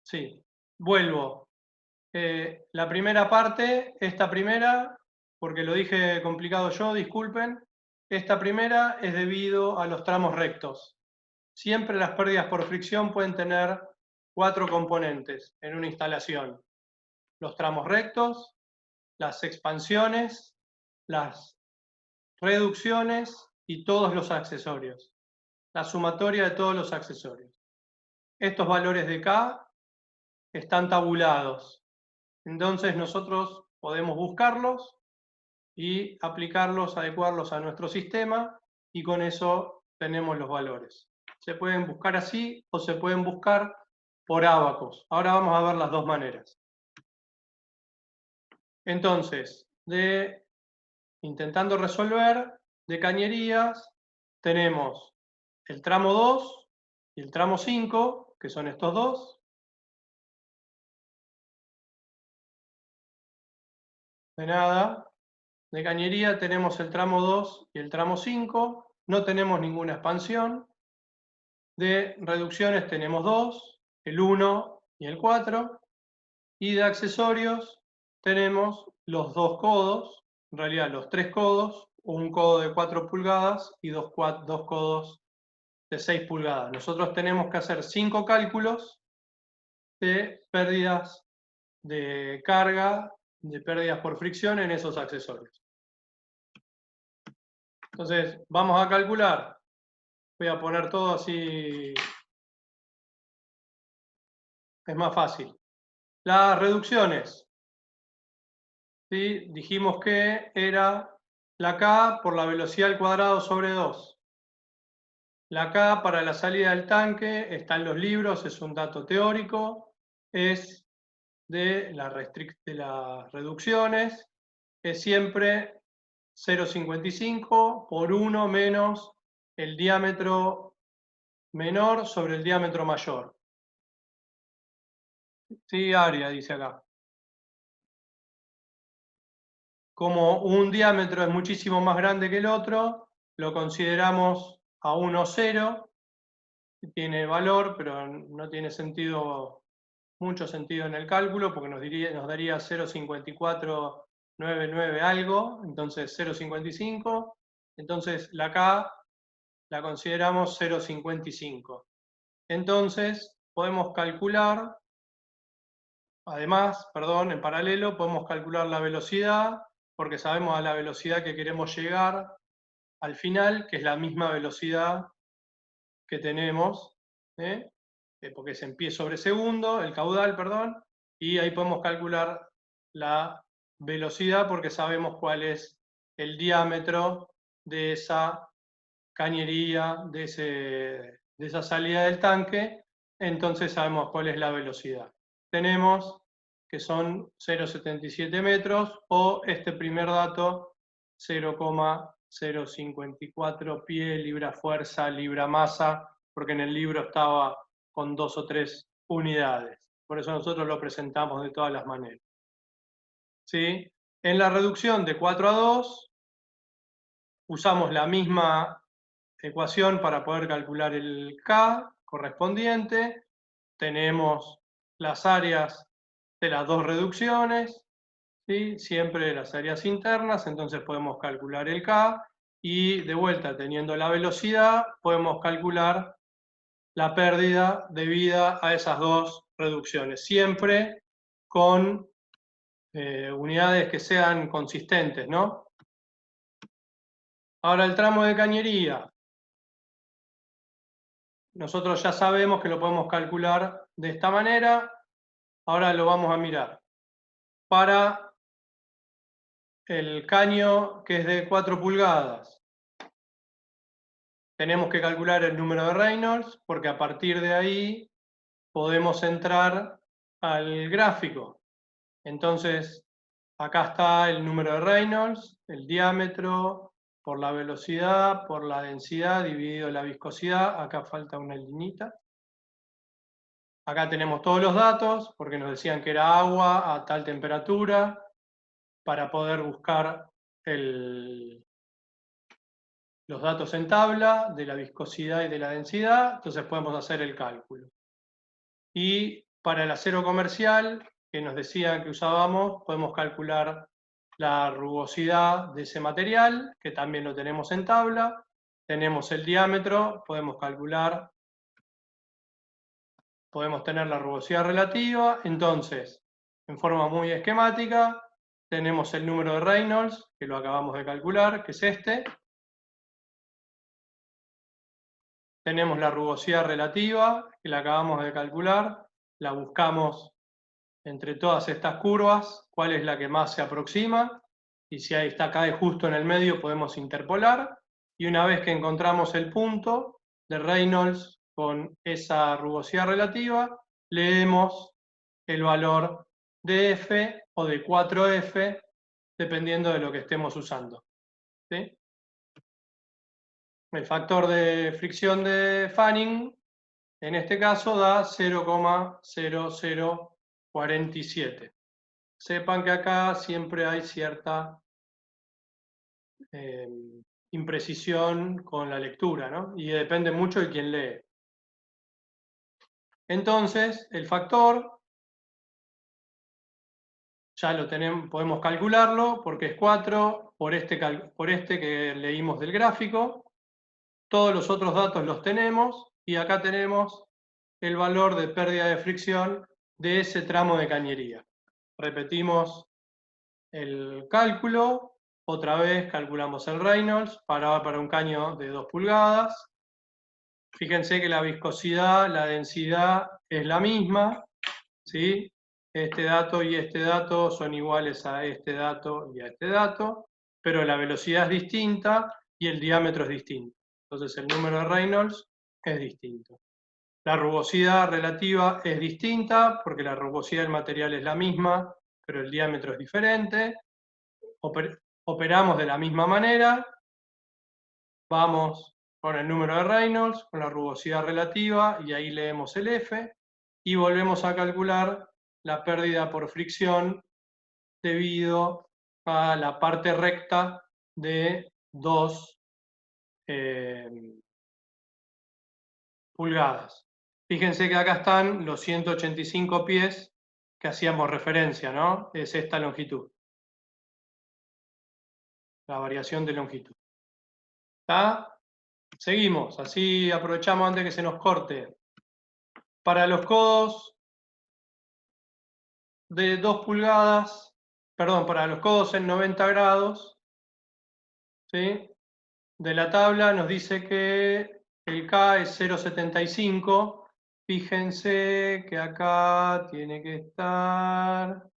Sí, vuelvo. La primera parte, esta primera, porque lo dije complicado yo, disculpen, esta primera es debido a los tramos rectos. Siempre las pérdidas por fricción pueden tener 4 componentes en una instalación. Los tramos rectos, las expansiones, las reducciones y todos los accesorios. La sumatoria de todos los accesorios. Estos valores de K están tabulados. Entonces nosotros podemos buscarlos y aplicarlos, adecuarlos a nuestro sistema y con eso tenemos los valores. Se pueden buscar así o se pueden buscar por ábacos. Ahora vamos a ver las dos maneras. Entonces, intentando resolver, de cañerías, tenemos el tramo 2 y el tramo 5, que son estos dos. De nada. De cañería tenemos el tramo 2 y el tramo 5. No tenemos ninguna expansión. De reducciones tenemos dos, el 1 y el 4. Y de accesorios tenemos los dos codos, en realidad los tres codos, un codo de 4 pulgadas y dos codos de 6 pulgadas. Nosotros tenemos que hacer 5 cálculos de pérdidas de carga, de pérdidas por fricción en esos accesorios. Entonces, vamos a calcular. Voy a poner todo así, es más fácil. Las reducciones. ¿Sí? Dijimos que era la K por la velocidad al cuadrado sobre 2. La K para la salida del tanque está en los libros, es un dato teórico, es de las reducciones, es siempre 0,55 por 1 menos el diámetro menor sobre el diámetro mayor. Sí, área, dice acá. Como un diámetro es muchísimo más grande que el otro, lo consideramos a 1,0. Tiene valor, pero no tiene sentido, mucho sentido en el cálculo, porque nos daría 0,5499 algo, entonces 0,55. Entonces la K la consideramos 0,55. Entonces podemos calcular, además, perdón, en paralelo, podemos calcular la velocidad, porque sabemos a la velocidad que queremos llegar al final, que es la misma velocidad que tenemos, porque es en pie sobre segundo, el caudal, perdón, y ahí podemos calcular la velocidad porque sabemos cuál es el diámetro de esa cañería, de esa salida del tanque, entonces sabemos cuál es la velocidad. Tenemos que son 0,77 metros o este primer dato 0,054 pie, libra fuerza, libra masa, porque en el libro estaba con 2 o 3 unidades. Por eso nosotros lo presentamos de todas las maneras. ¿Sí? En la reducción de 4 a 2 usamos la misma ecuación para poder calcular el K correspondiente. Tenemos las áreas de las dos reducciones, ¿sí? Siempre las áreas internas, entonces podemos calcular el K y de vuelta, teniendo la velocidad, podemos calcular la pérdida debida a esas dos reducciones, siempre con unidades que sean consistentes, ¿no? Ahora el tramo de cañería. Nosotros ya sabemos que lo podemos calcular de esta manera. Ahora lo vamos a mirar. Para el caño que es de 4 pulgadas, tenemos que calcular el número de Reynolds, porque a partir de ahí podemos entrar al gráfico. Entonces, acá está el número de Reynolds, el diámetro por la velocidad, por la densidad, dividido la viscosidad. Acá falta una liñita. Acá tenemos todos los datos, porque nos decían que era agua a tal temperatura, para poder buscar los datos en tabla de la viscosidad y de la densidad, entonces podemos hacer el cálculo. Y para el acero comercial, que nos decían que usábamos, podemos calcular la rugosidad de ese material, que también lo tenemos en tabla. Tenemos el diámetro, podemos calcular, podemos tener la rugosidad relativa. Entonces, en forma muy esquemática, tenemos el número de Reynolds, que lo acabamos de calcular, que es este. Tenemos la rugosidad relativa, que la acabamos de calcular. La buscamos entre todas estas curvas, cuál es la que más se aproxima. Y si ahí está, cae justo en el medio, podemos interpolar. Y una vez que encontramos el punto de Reynolds con esa rugosidad relativa, leemos el valor de F o de 4F, dependiendo de lo que estemos usando. ¿Sí? El factor de fricción de Fanning, en este caso, da 0,0047. Sepan que acá siempre hay cierta imprecisión con la lectura, ¿no? Y depende mucho de quién lee. Entonces, el factor, ya lo tenemos, podemos calcularlo, porque es 4 por este que leímos del gráfico. Todos los otros datos los tenemos, y acá tenemos el valor de pérdida de fricción de ese tramo de cañería. Repetimos el cálculo, otra vez calculamos el Reynolds para un caño de 2 pulgadas. Fíjense que la viscosidad, la densidad es la misma, ¿sí? Este dato y este dato son iguales a este dato y a este dato, pero la velocidad es distinta y el diámetro es distinto. Entonces el número de Reynolds es distinto. La rugosidad relativa es distinta porque la rugosidad del material es la misma, pero el diámetro es diferente. Operamos de la misma manera. Vamos con el número de Reynolds, con la rugosidad relativa, y ahí leemos el F, y volvemos a calcular la pérdida por fricción debido a la parte recta de 2 pulgadas. Fíjense que acá están los 185 pies que hacíamos referencia, ¿no? Es esta longitud. La variación de longitud. ¿Está? Seguimos, así aprovechamos antes que se nos corte. Para los codos de 2 pulgadas, perdón, para los codos en 90 grados, ¿sí? De la tabla nos dice que el K es 0,75. Fíjense que acá tiene que estar...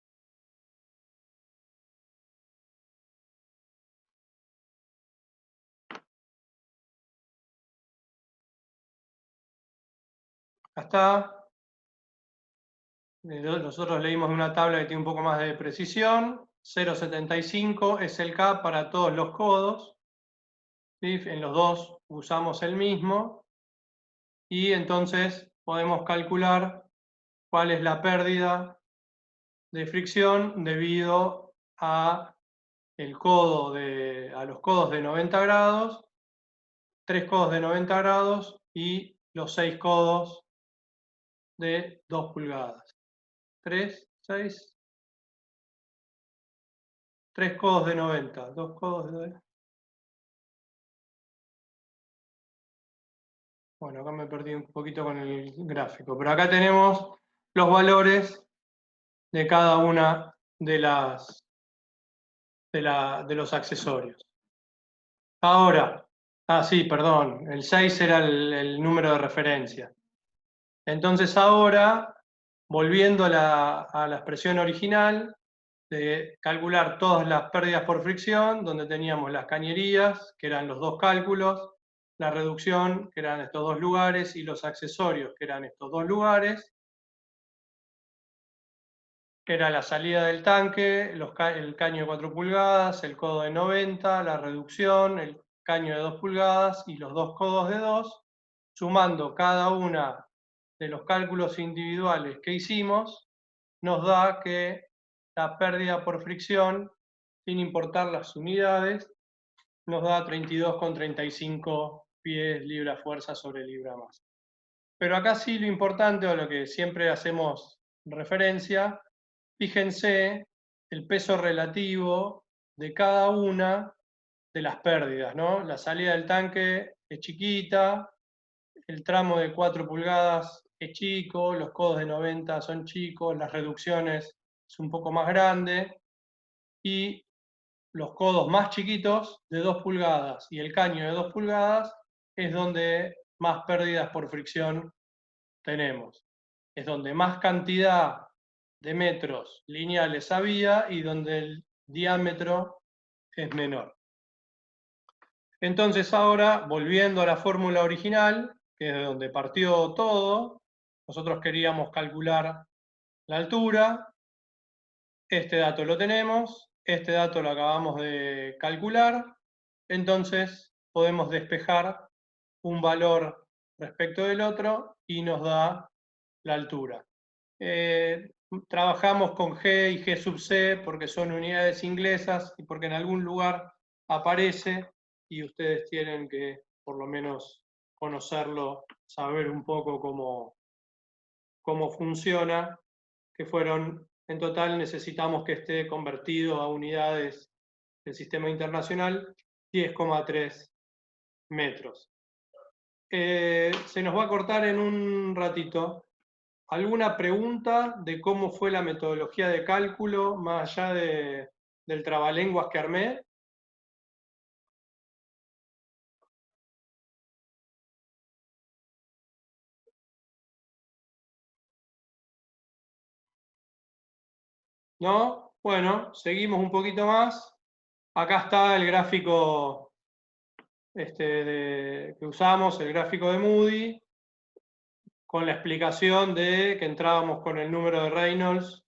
Acá está. Nosotros leímos de una tabla que tiene un poco más de precisión. 0,75 es el K para todos los codos. ¿Sí? En los dos usamos el mismo. Y entonces podemos calcular cuál es la pérdida de fricción debido a los codos de 90 grados, 3 codos de 90 grados y los 6 codos de 2 pulgadas. 3 codos de 90, 2 codos de... Bueno, acá me perdí un poquito con el gráfico, pero acá tenemos los valores de cada una de los accesorios. Ahora, sí, perdón, el 6 era el número de referencia. Entonces ahora, volviendo a la expresión original, de calcular todas las pérdidas por fricción, donde teníamos las cañerías, que eran los dos cálculos, la reducción, que eran estos dos lugares, y los accesorios, que eran estos dos lugares, que era la salida del tanque, el caño de 4 pulgadas, el codo de 90, la reducción, el caño de 2 pulgadas y los dos codos de 2, sumando cada una de los cálculos individuales que hicimos, nos da que la pérdida por fricción, sin importar las unidades, nos da 32,35 pies libra fuerza sobre libra masa. Pero acá sí lo importante, o lo que siempre hacemos referencia, fíjense el peso relativo de cada una de las pérdidas, ¿no? La salida del tanque es chiquita, el tramo de 4 pulgadas es chico, los codos de 90 son chicos, las reducciones es un poco más grande, y los codos más chiquitos de 2 pulgadas y el caño de 2 pulgadas es donde más pérdidas por fricción tenemos. Es donde más cantidad de metros lineales había y donde el diámetro es menor. Entonces ahora, volviendo a la fórmula original, que es de donde partió todo, nosotros queríamos calcular la altura, este dato lo tenemos, este dato lo acabamos de calcular, entonces podemos despejar un valor respecto del otro y nos da la altura. Trabajamos con G y G sub C porque son unidades inglesas y porque en algún lugar aparece y ustedes tienen que por lo menos conocerlo, saber un poco cómo funciona, que fueron, en total necesitamos que esté convertido a unidades del sistema internacional, 10,3 metros. Se nos va a cortar en un ratito. ¿Alguna pregunta de cómo fue la metodología de cálculo, más allá del trabalenguas que armé? ¿No? Bueno, seguimos un poquito más. Acá está el gráfico que usamos, el gráfico de Moody, con la explicación de que entrábamos con el número de Reynolds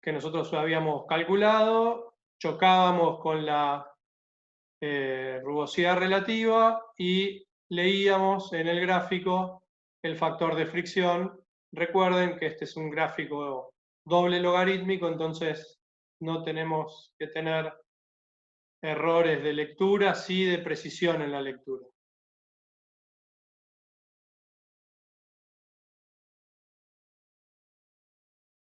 que nosotros habíamos calculado, chocábamos con la rugosidad relativa y leíamos en el gráfico el factor de fricción. Recuerden que este es un gráfico doble logarítmico, entonces no tenemos que tener errores de lectura, sí de precisión en la lectura.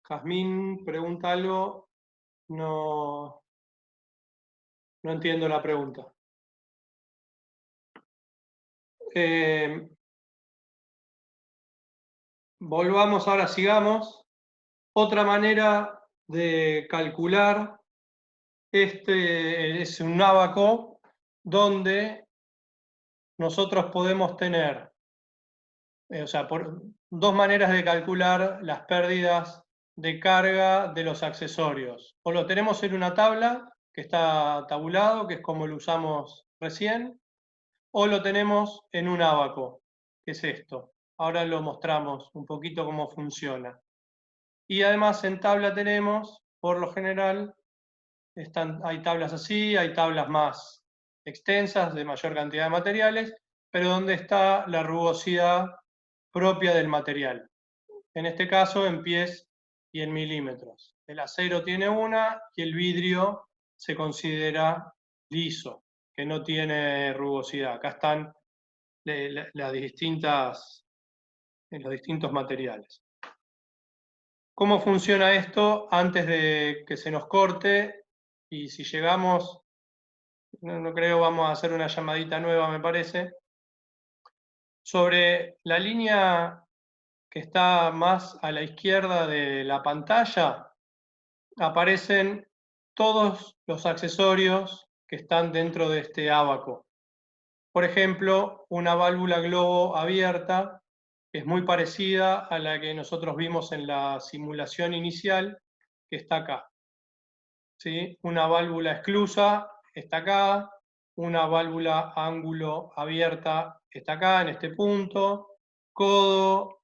Jazmín pregunta algo, no entiendo la pregunta. Volvamos ahora, sigamos. Otra manera de calcular es un ábaco donde nosotros podemos tener, dos maneras de calcular las pérdidas de carga de los accesorios. O lo tenemos en una tabla que está tabulado, que es como lo usamos recién, o lo tenemos en un ábaco, que es esto. Ahora lo mostramos un poquito cómo funciona. Y además en tabla tenemos, por lo general, hay tablas así, hay tablas más extensas, de mayor cantidad de materiales, pero donde está la rugosidad propia del material. En este caso, en pies y en milímetros. El acero tiene una y el vidrio se considera liso, que no tiene rugosidad. Acá están los distintos materiales. ¿Cómo funciona esto antes de que se nos corte? Y si llegamos, no creo, vamos a hacer una llamadita nueva, me parece. Sobre la línea que está más a la izquierda de la pantalla, aparecen todos los accesorios que están dentro de este ábaco. Por ejemplo, una válvula globo abierta, que es muy parecida a la que nosotros vimos en la simulación inicial, que está acá. ¿Sí? Una válvula esclusa está acá, una válvula ángulo abierta está acá, en este punto, codo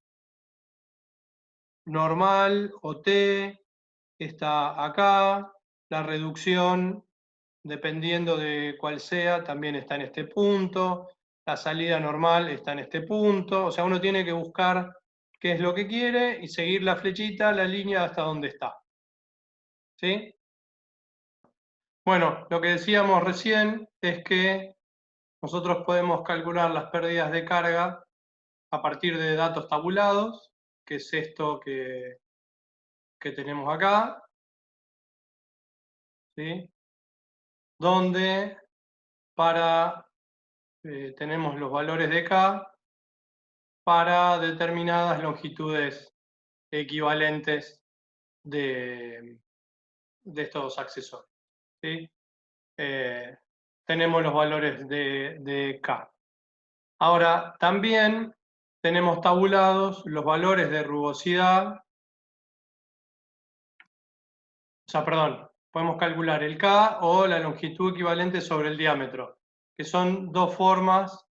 normal o T está acá, la reducción, dependiendo de cuál sea, también está en este punto, la salida normal está en este punto, o sea, uno tiene que buscar qué es lo que quiere y seguir la flechita, la línea hasta donde está. ¿Sí? Bueno, lo que decíamos recién es que nosotros podemos calcular las pérdidas de carga a partir de datos tabulados, que es esto que tenemos acá, ¿sí? Donde tenemos los valores de K para determinadas longitudes equivalentes de estos accesorios. ¿Sí? Tenemos los valores de K. Ahora, también tenemos tabulados los valores de rugosidad. Podemos calcular el K o la longitud equivalente sobre el diámetro, que son dos formas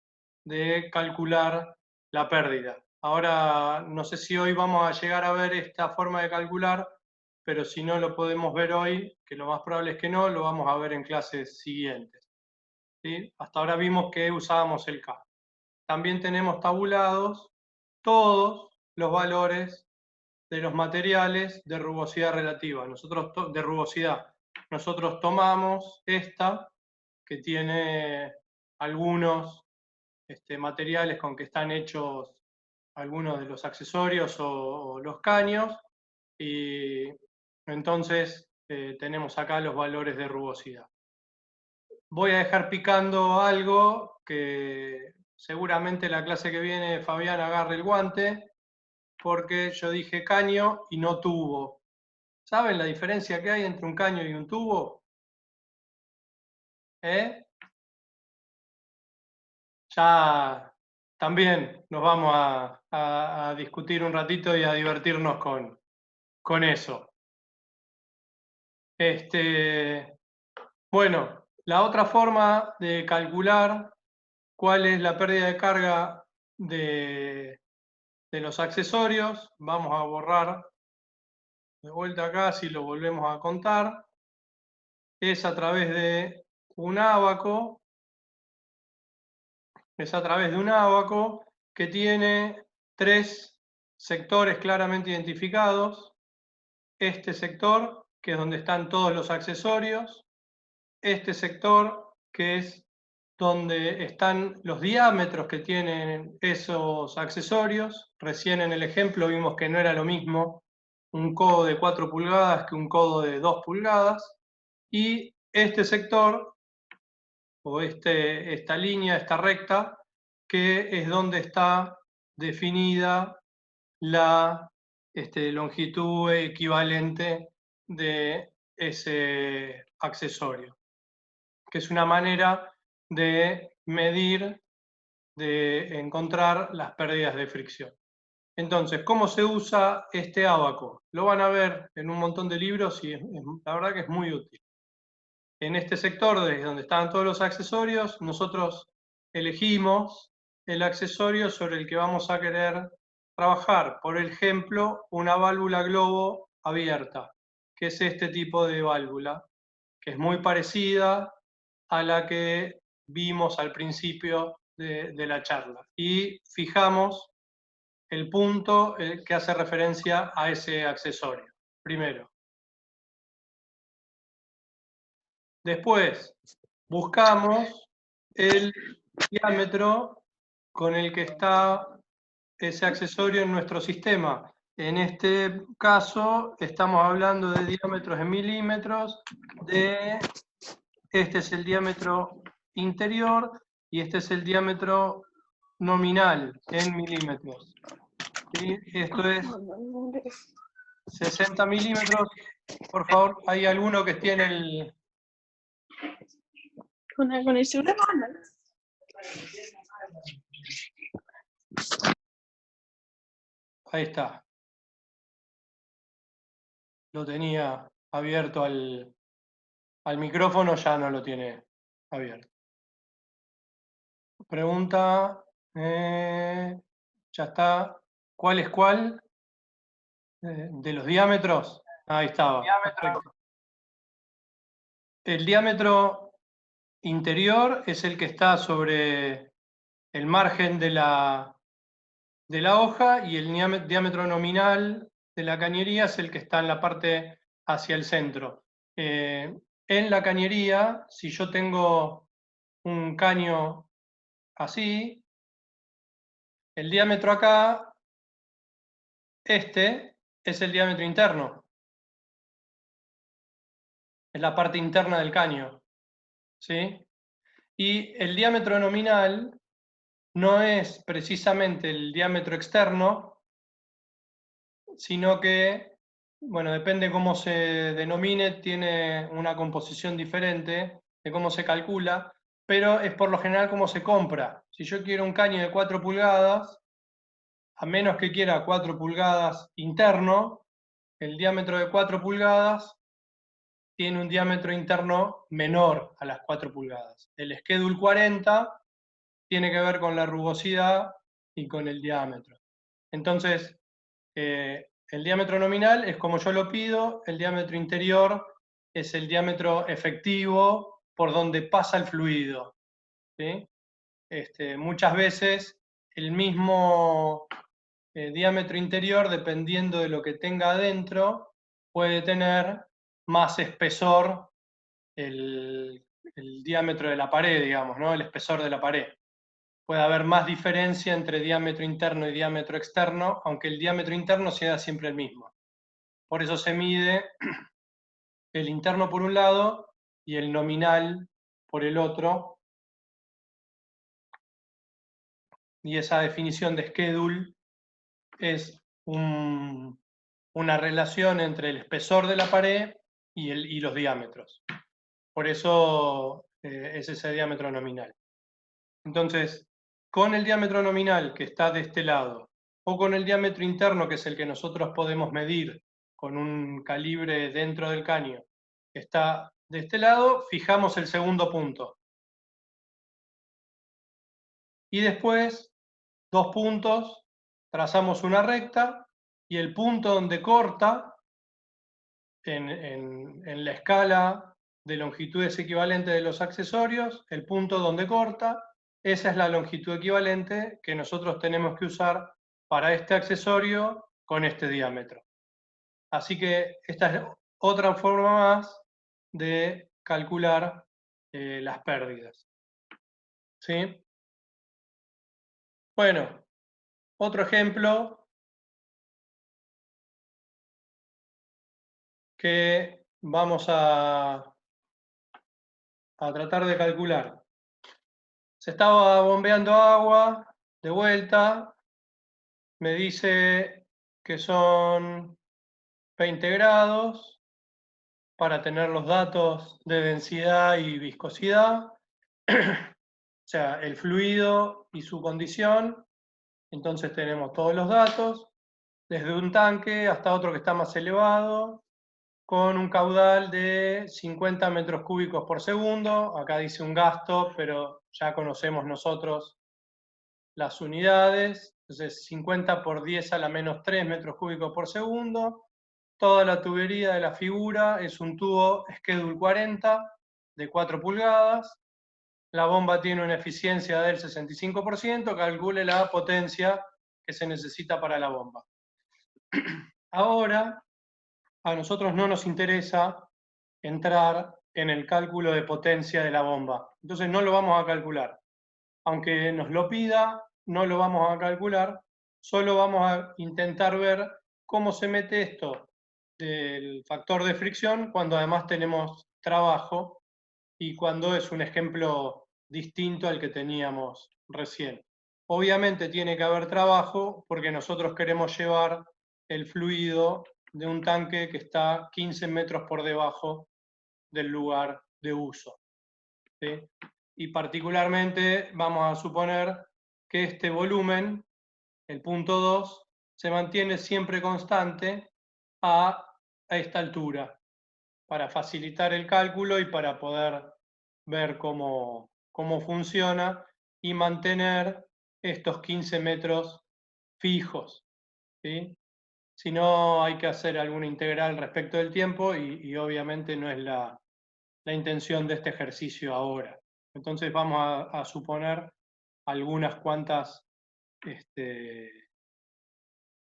de calcular la pérdida. Ahora, no sé si hoy vamos a llegar a ver esta forma de calcular, pero si no lo podemos ver hoy, que lo más probable es que no, lo vamos a ver en clases siguientes. ¿Sí? Hasta ahora vimos que usábamos el K. También tenemos tabulados todos los valores de los materiales de rugosidad relativa. De rugosidad. Nosotros tomamos esta, que tiene algunos materiales con que están hechos algunos de los accesorios o los caños, y entonces tenemos acá los valores de rugosidad. Voy a dejar picando algo que seguramente la clase que viene Fabián agarre el guante, porque yo dije caño y no tubo. ¿Saben la diferencia que hay entre un caño y un tubo? Ya también nos vamos a discutir un ratito y a divertirnos con eso. Bueno, la otra forma de calcular cuál es la pérdida de carga de los accesorios, vamos a borrar de vuelta acá si lo volvemos a contar, es a través de un ábaco, que tiene 3 sectores claramente identificados. Este sector, que es donde están todos los accesorios, este sector, que es donde están los diámetros que tienen esos accesorios. Recién en el ejemplo vimos que no era lo mismo un codo de 4 pulgadas que un codo de 2 pulgadas. Y este sector, o esta línea, esta recta, que es donde está definida la longitud equivalente de ese accesorio, que es una manera de medir, de encontrar las pérdidas de fricción. Entonces, ¿cómo se usa este ábaco? Lo van a ver en un montón de libros y la verdad que es muy útil. En este sector, desde donde estaban todos los accesorios, nosotros elegimos el accesorio sobre el que vamos a querer trabajar. Por ejemplo, una válvula globo abierta, que es este tipo de válvula, que es muy parecida a la que vimos al principio de la charla. Y fijamos el punto que hace referencia a ese accesorio, primero. Después, buscamos el diámetro con el que está ese accesorio en nuestro sistema. En este caso, estamos hablando de diámetros en milímetros, este es el diámetro interior y este es el diámetro nominal en milímetros. ¿Sí? Esto es 60 milímetros. Por favor, ¿hay alguno que esté en el... con el celular? Ahí está. Lo tenía abierto al micrófono, ya no lo tiene abierto. Pregunta, ya está. ¿Cuál es cuál? ¿De los diámetros? Ahí estaba. Perfecto. El diámetro interior es el que está sobre el margen de la hoja, y el diámetro nominal de la cañería es el que está en la parte hacia el centro. En la cañería, si yo tengo un caño así, el diámetro acá, este es el diámetro interno. Es la parte interna del caño. ¿Sí? Y el diámetro nominal no es precisamente el diámetro externo, sino que, bueno, depende cómo se denomine, tiene una composición diferente de cómo se calcula, pero es por lo general cómo se compra. Si yo quiero un caño de 4 pulgadas, a menos que quiera 4 pulgadas interno, el diámetro de 4 pulgadas tiene un diámetro interno menor a las 4 pulgadas. El Schedule 40 tiene que ver con la rugosidad y con el diámetro. Entonces, el diámetro nominal es como yo lo pido, el diámetro interior es el diámetro efectivo por donde pasa el fluido, ¿sí? Muchas veces el mismo diámetro interior, dependiendo de lo que tenga adentro, puede tener más espesor el diámetro de la pared, digamos, ¿no? El espesor de la pared. Puede haber más diferencia entre diámetro interno y diámetro externo, aunque el diámetro interno sea siempre el mismo. Por eso se mide el interno por un lado y el nominal por el otro. Y esa definición de schedule es una relación entre el espesor de la pared y los diámetros. Por eso es ese diámetro nominal. Entonces, con el diámetro nominal que está de este lado, o con el diámetro interno, que es el que nosotros podemos medir con un calibre dentro del caño, que está de este lado, fijamos el segundo punto. Y después, 2 puntos, trazamos una recta, y el punto donde corta, en la escala de longitudes equivalentes de los accesorios, el punto donde corta, esa es la longitud equivalente que nosotros tenemos que usar para este accesorio con este diámetro. Así que esta es otra forma más de calcular las pérdidas. ¿Sí? Bueno, otro ejemplo que vamos a tratar de calcular. Se estaba bombeando agua de vuelta, me dice que son 20 grados para tener los datos de densidad y viscosidad, o sea, el fluido y su condición. Entonces tenemos todos los datos, desde un tanque hasta otro que está más elevado, con un caudal de 50 metros cúbicos por segundo. Acá dice un gasto, pero ya conocemos nosotros las unidades. Entonces 50 por 10 a la menos 3 metros cúbicos por segundo. Toda la tubería de la figura es un tubo Schedule 40 de 4 pulgadas. La bomba tiene una eficiencia del 65%, calcule la potencia que se necesita para la bomba. Ahora, a nosotros no nos interesa entrar en el cálculo de potencia de la bomba. Entonces no lo vamos a calcular. Aunque nos lo pida, no lo vamos a calcular, solo vamos a intentar ver cómo se mete esto del factor de fricción cuando además tenemos trabajo y cuando es un ejemplo distinto al que teníamos recién. Obviamente tiene que haber trabajo porque nosotros queremos llevar el fluido de un tanque que está 15 metros por debajo del lugar de uso, ¿sí? Y particularmente vamos a suponer que este volumen, el punto 2, se mantiene siempre constante a esta altura, para facilitar el cálculo y para poder ver cómo funciona y mantener estos 15 metros fijos, ¿sí? Si no, hay que hacer alguna integral respecto del tiempo y obviamente no es la intención de este ejercicio ahora. Entonces vamos a suponer algunas cuantas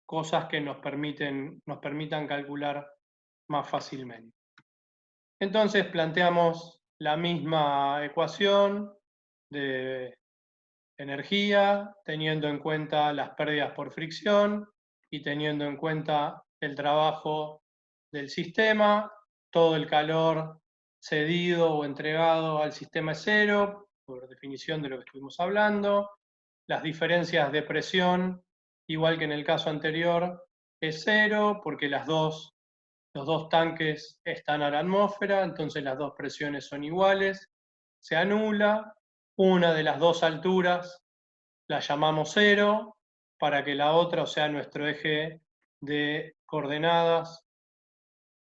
cosas que nos permitan calcular más fácilmente. Entonces planteamos la misma ecuación de energía, teniendo en cuenta las pérdidas por fricción y teniendo en cuenta el trabajo del sistema. Todo el calor cedido o entregado al sistema es cero, por definición de lo que estuvimos hablando. Las diferencias de presión, igual que en el caso anterior, es cero, porque los dos tanques están a la atmósfera, entonces las dos presiones son iguales. Se anula. Una de las dos alturas la llamamos cero, para que la otra, o sea, nuestro eje de coordenadas,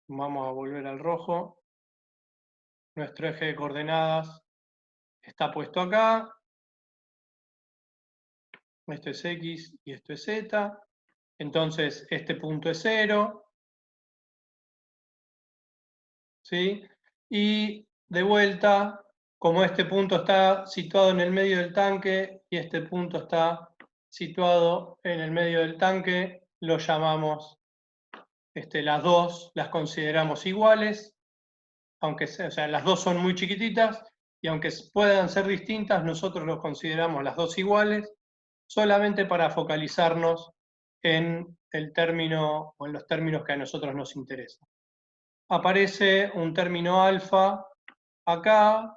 vamos a volver al rojo, nuestro eje de coordenadas está puesto acá, esto es X y esto es Z, Entonces, este punto es 0. ¿Sí? Y de vuelta, como este punto está situado en el medio del tanque y este punto está situado en el medio del tanque, lo llamamos, las dos las consideramos iguales, aunque o sea, las dos son muy chiquititas, y aunque puedan ser distintas, nosotros los consideramos las dos iguales, solamente para focalizarnos en el término o en los términos que a nosotros nos interesan. Aparece un término alfa acá,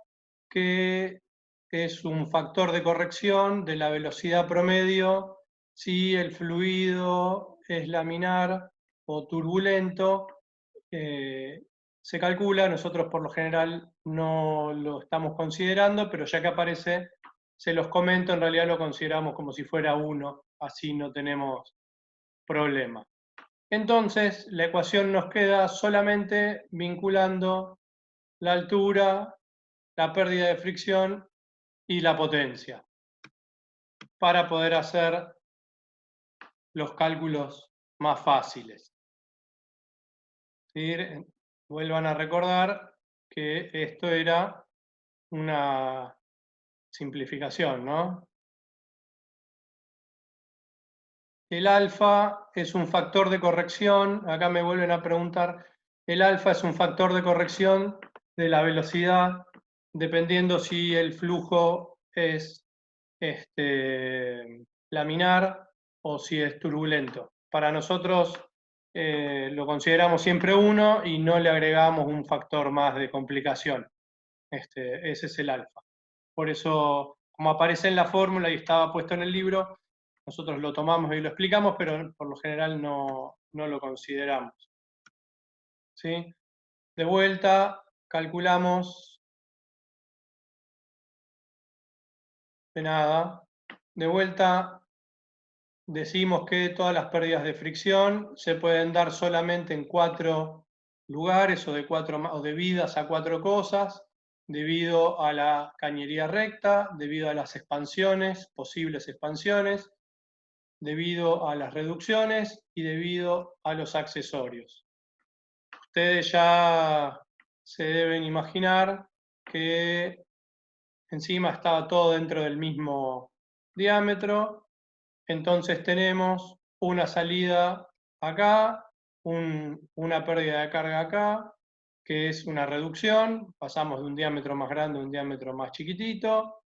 que es un factor de corrección de la velocidad promedio si el fluido es laminar o turbulento. Se calcula, nosotros por lo general no lo estamos considerando, pero ya que aparece, se los comento, en realidad lo consideramos como si fuera 1, así no tenemos problema. Entonces, la ecuación nos queda solamente vinculando la altura, la pérdida de fricción y la potencia para poder hacer los cálculos más fáciles. ¿Sí? Vuelvan a recordar que esto era una simplificación, ¿no? El alfa es un factor de corrección, acá me vuelven a preguntar, el alfa es un factor de corrección de la velocidad, dependiendo si el flujo es laminar o si es turbulento. Para nosotros lo consideramos siempre 1 y no le agregamos un factor más de complicación. Ese es el alfa. Por eso, como aparece en la fórmula y estaba puesto en el libro, nosotros lo tomamos y lo explicamos, pero por lo general no lo consideramos. ¿Sí? De vuelta, calculamos de nada. De vuelta, decimos que todas las pérdidas de fricción se pueden dar solamente en 4 lugares o debidas a 4 cosas, debido a la cañería recta, debido a las expansiones, posibles expansiones, debido a las reducciones y debido a los accesorios. Ustedes ya se deben imaginar que encima estaba todo dentro del mismo diámetro, entonces tenemos una salida acá, una pérdida de carga acá, que es una reducción, pasamos de un diámetro más grande a un diámetro más chiquitito,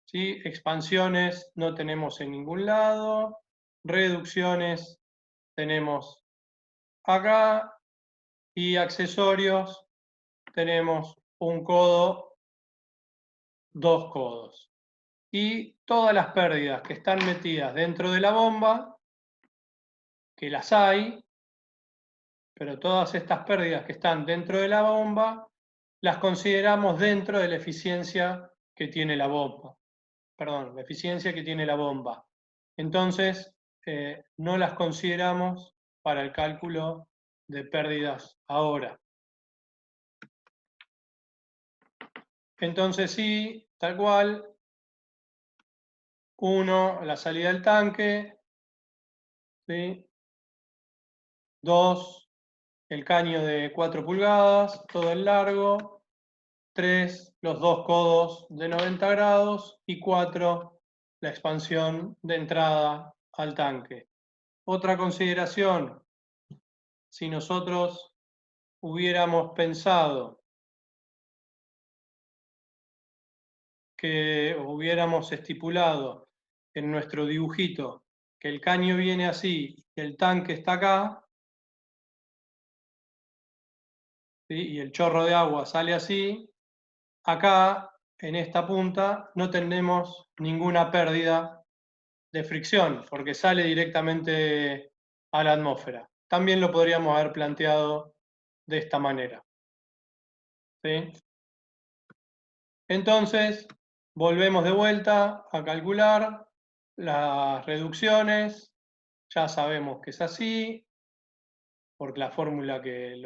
¿sí? Expansiones no tenemos en ningún lado, reducciones tenemos acá, y accesorios tenemos un codo, 2 codos. Y todas las pérdidas que están metidas dentro de la bomba, que las hay, pero todas estas pérdidas que están dentro de la bomba, las consideramos dentro de la eficiencia que tiene la bomba. Perdón, la eficiencia que tiene la bomba. Entonces, no las consideramos para el cálculo de pérdidas ahora. Entonces sí, tal cual, 1, la salida del tanque, ¿sí? 2, el caño de 4 pulgadas, todo el largo, 3, los 2 codos de 90 grados y 4, la expansión de entrada al tanque. Otra consideración, si nosotros hubiéramos pensado que hubiéramos estipulado en nuestro dibujito que el caño viene así y el tanque está acá, ¿sí? Y el chorro de agua sale así, acá en esta punta no tenemos ninguna pérdida de fricción porque sale directamente a la atmósfera. También lo podríamos haber planteado de esta manera. ¿Sí? Entonces, volvemos de vuelta a calcular las reducciones. Ya sabemos que es así, por la fórmula que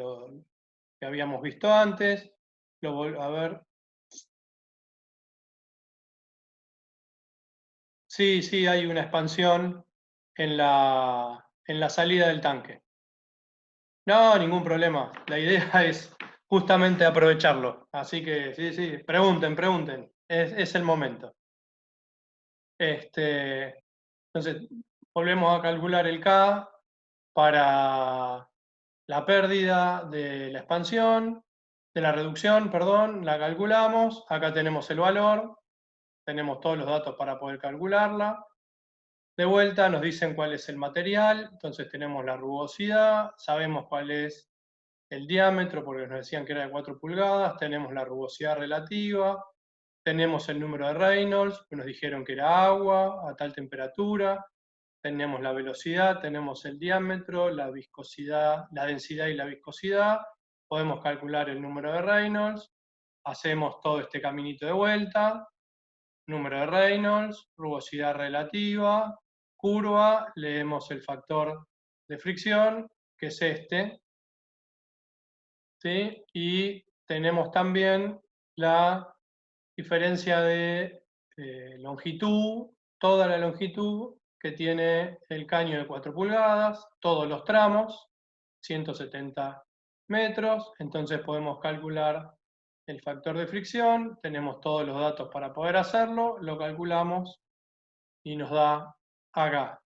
habíamos visto antes. A ver. Sí, hay una expansión en la en la salida del tanque. No, ningún problema. La idea es justamente aprovecharlo. Así que sí, pregunten. Es el momento. Entonces, volvemos a calcular el K para la pérdida de la expansión, de la reducción, perdón, la calculamos. Acá tenemos el valor, tenemos todos los datos para poder calcularla. De vuelta nos dicen cuál es el material, entonces tenemos la rugosidad, sabemos cuál es el diámetro, porque nos decían que era de 4 pulgadas, tenemos la rugosidad relativa, tenemos el número de Reynolds, que nos dijeron que era agua a tal temperatura, tenemos la velocidad, tenemos el diámetro, la viscosidad, la densidad y la viscosidad, podemos calcular el número de Reynolds, hacemos todo este caminito de vuelta, número de Reynolds, rugosidad relativa, curva, leemos el factor de fricción, que es este, ¿sí? Y tenemos también la diferencia de longitud, toda la longitud que tiene el caño de 4 pulgadas, todos los tramos, 170 metros, entonces podemos calcular el factor de fricción, tenemos todos los datos para poder hacerlo, lo calculamos y nos da acá.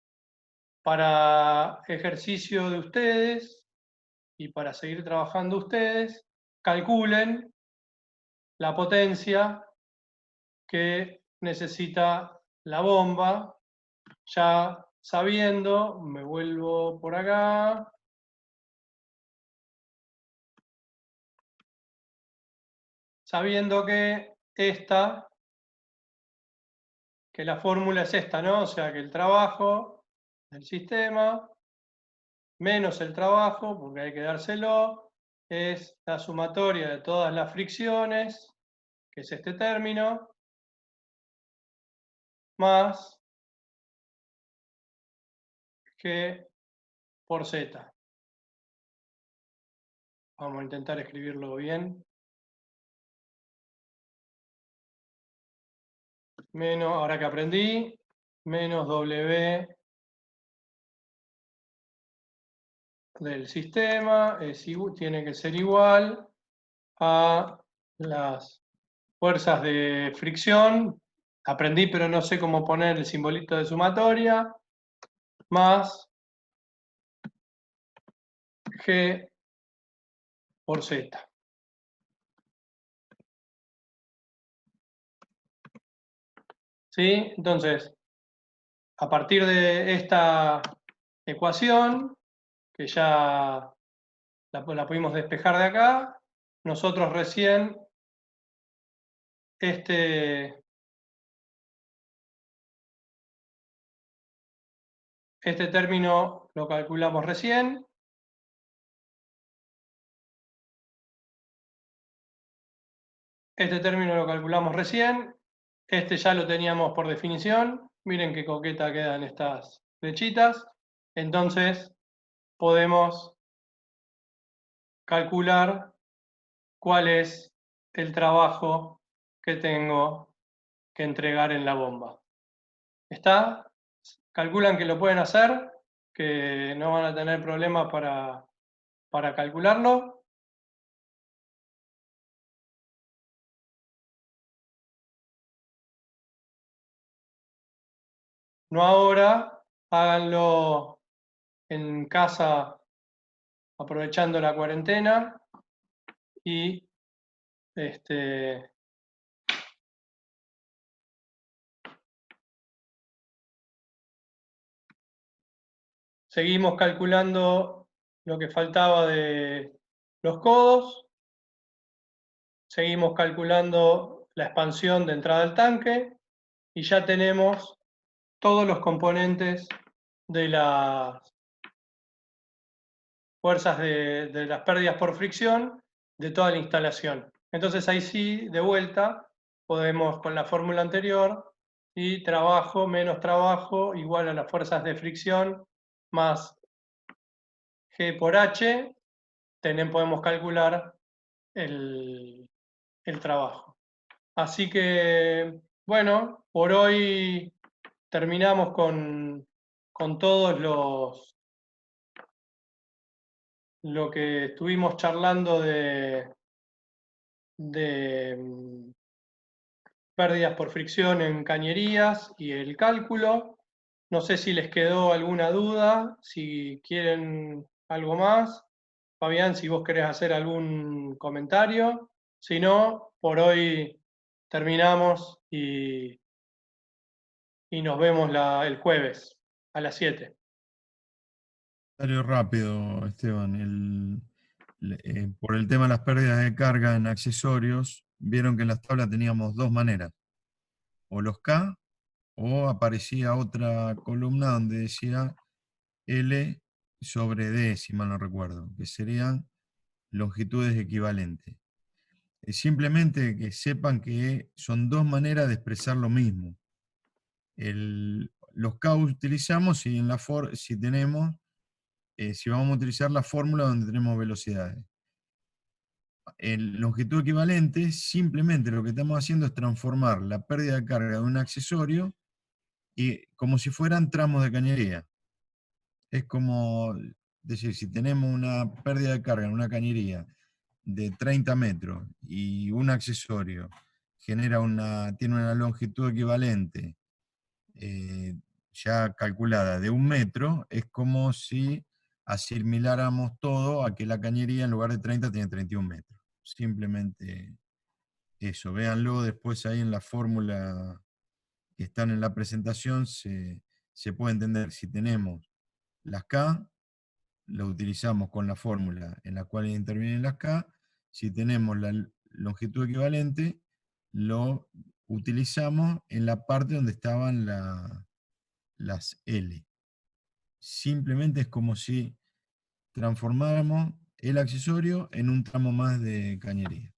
Para ejercicio de ustedes y para seguir trabajando ustedes, calculen la potencia que necesita la bomba, ya sabiendo, me vuelvo por acá, sabiendo que la fórmula es esta, ¿no? O sea, que el trabajo del sistema menos el trabajo, porque hay que dárselo, es la sumatoria de todas las fricciones, que es este término, más G por Z. Vamos a intentar escribirlo bien. Menos, ahora que aprendí, menos W del sistema tiene que ser igual a las fuerzas de fricción. Aprendí, pero no sé cómo poner el simbolito de sumatoria, más G por Z. ¿Sí? Entonces, a partir de esta ecuación, que ya la pudimos despejar de acá, nosotros recién este término lo calculamos recién. Este término lo calculamos recién. Este ya lo teníamos por definición. Miren qué coqueta quedan estas flechitas. Entonces podemos calcular cuál es el trabajo que tengo que entregar en la bomba. ¿Está? ¿Calculan que lo pueden hacer? ¿Que no van a tener problemas para calcularlo? No ahora, háganlo en casa aprovechando la cuarentena y seguimos calculando lo que faltaba de los codos, seguimos calculando la expansión de entrada al tanque y ya tenemos todos los componentes de las fuerzas de las pérdidas por fricción de toda la instalación. Entonces ahí sí, de vuelta, podemos con la fórmula anterior, y trabajo menos trabajo igual a las fuerzas de fricción más G por H, podemos calcular el trabajo. Así que, bueno, por hoy terminamos con todos lo que estuvimos charlando de pérdidas por fricción en cañerías y el cálculo. No sé si les quedó alguna duda, si quieren algo más. Fabián, si vos querés hacer algún comentario. Si no, por hoy terminamos y nos vemos el jueves a las 7. Comentario rápido, Esteban. Por el tema de las pérdidas de carga en accesorios, vieron que en las tablas teníamos dos maneras. O los K, o aparecía otra columna donde decía L sobre D, si mal no recuerdo, que serían longitudes equivalentes. Simplemente que sepan que son dos maneras de expresar lo mismo. Los K utilizamos si, si tenemos, si vamos a utilizar la fórmula donde tenemos velocidades. En longitud equivalente, simplemente lo que estamos haciendo es transformar la pérdida de carga de un accesorio y como si fueran tramos de cañería. Es como decir, si tenemos una pérdida de carga en una cañería de 30 metros y un accesorio tiene una longitud equivalente ya calculada de 1 metro, es como si asimiláramos todo a que la cañería en lugar de 30 tiene 31 metros. Simplemente eso, véanlo después ahí en la fórmula que están en la presentación, se puede entender. Si tenemos las K, lo utilizamos con la fórmula en la cual intervienen las K. Si tenemos la longitud equivalente, lo utilizamos en la parte donde estaban las L. Simplemente es como si transformáramos el accesorio en un tramo más de cañería.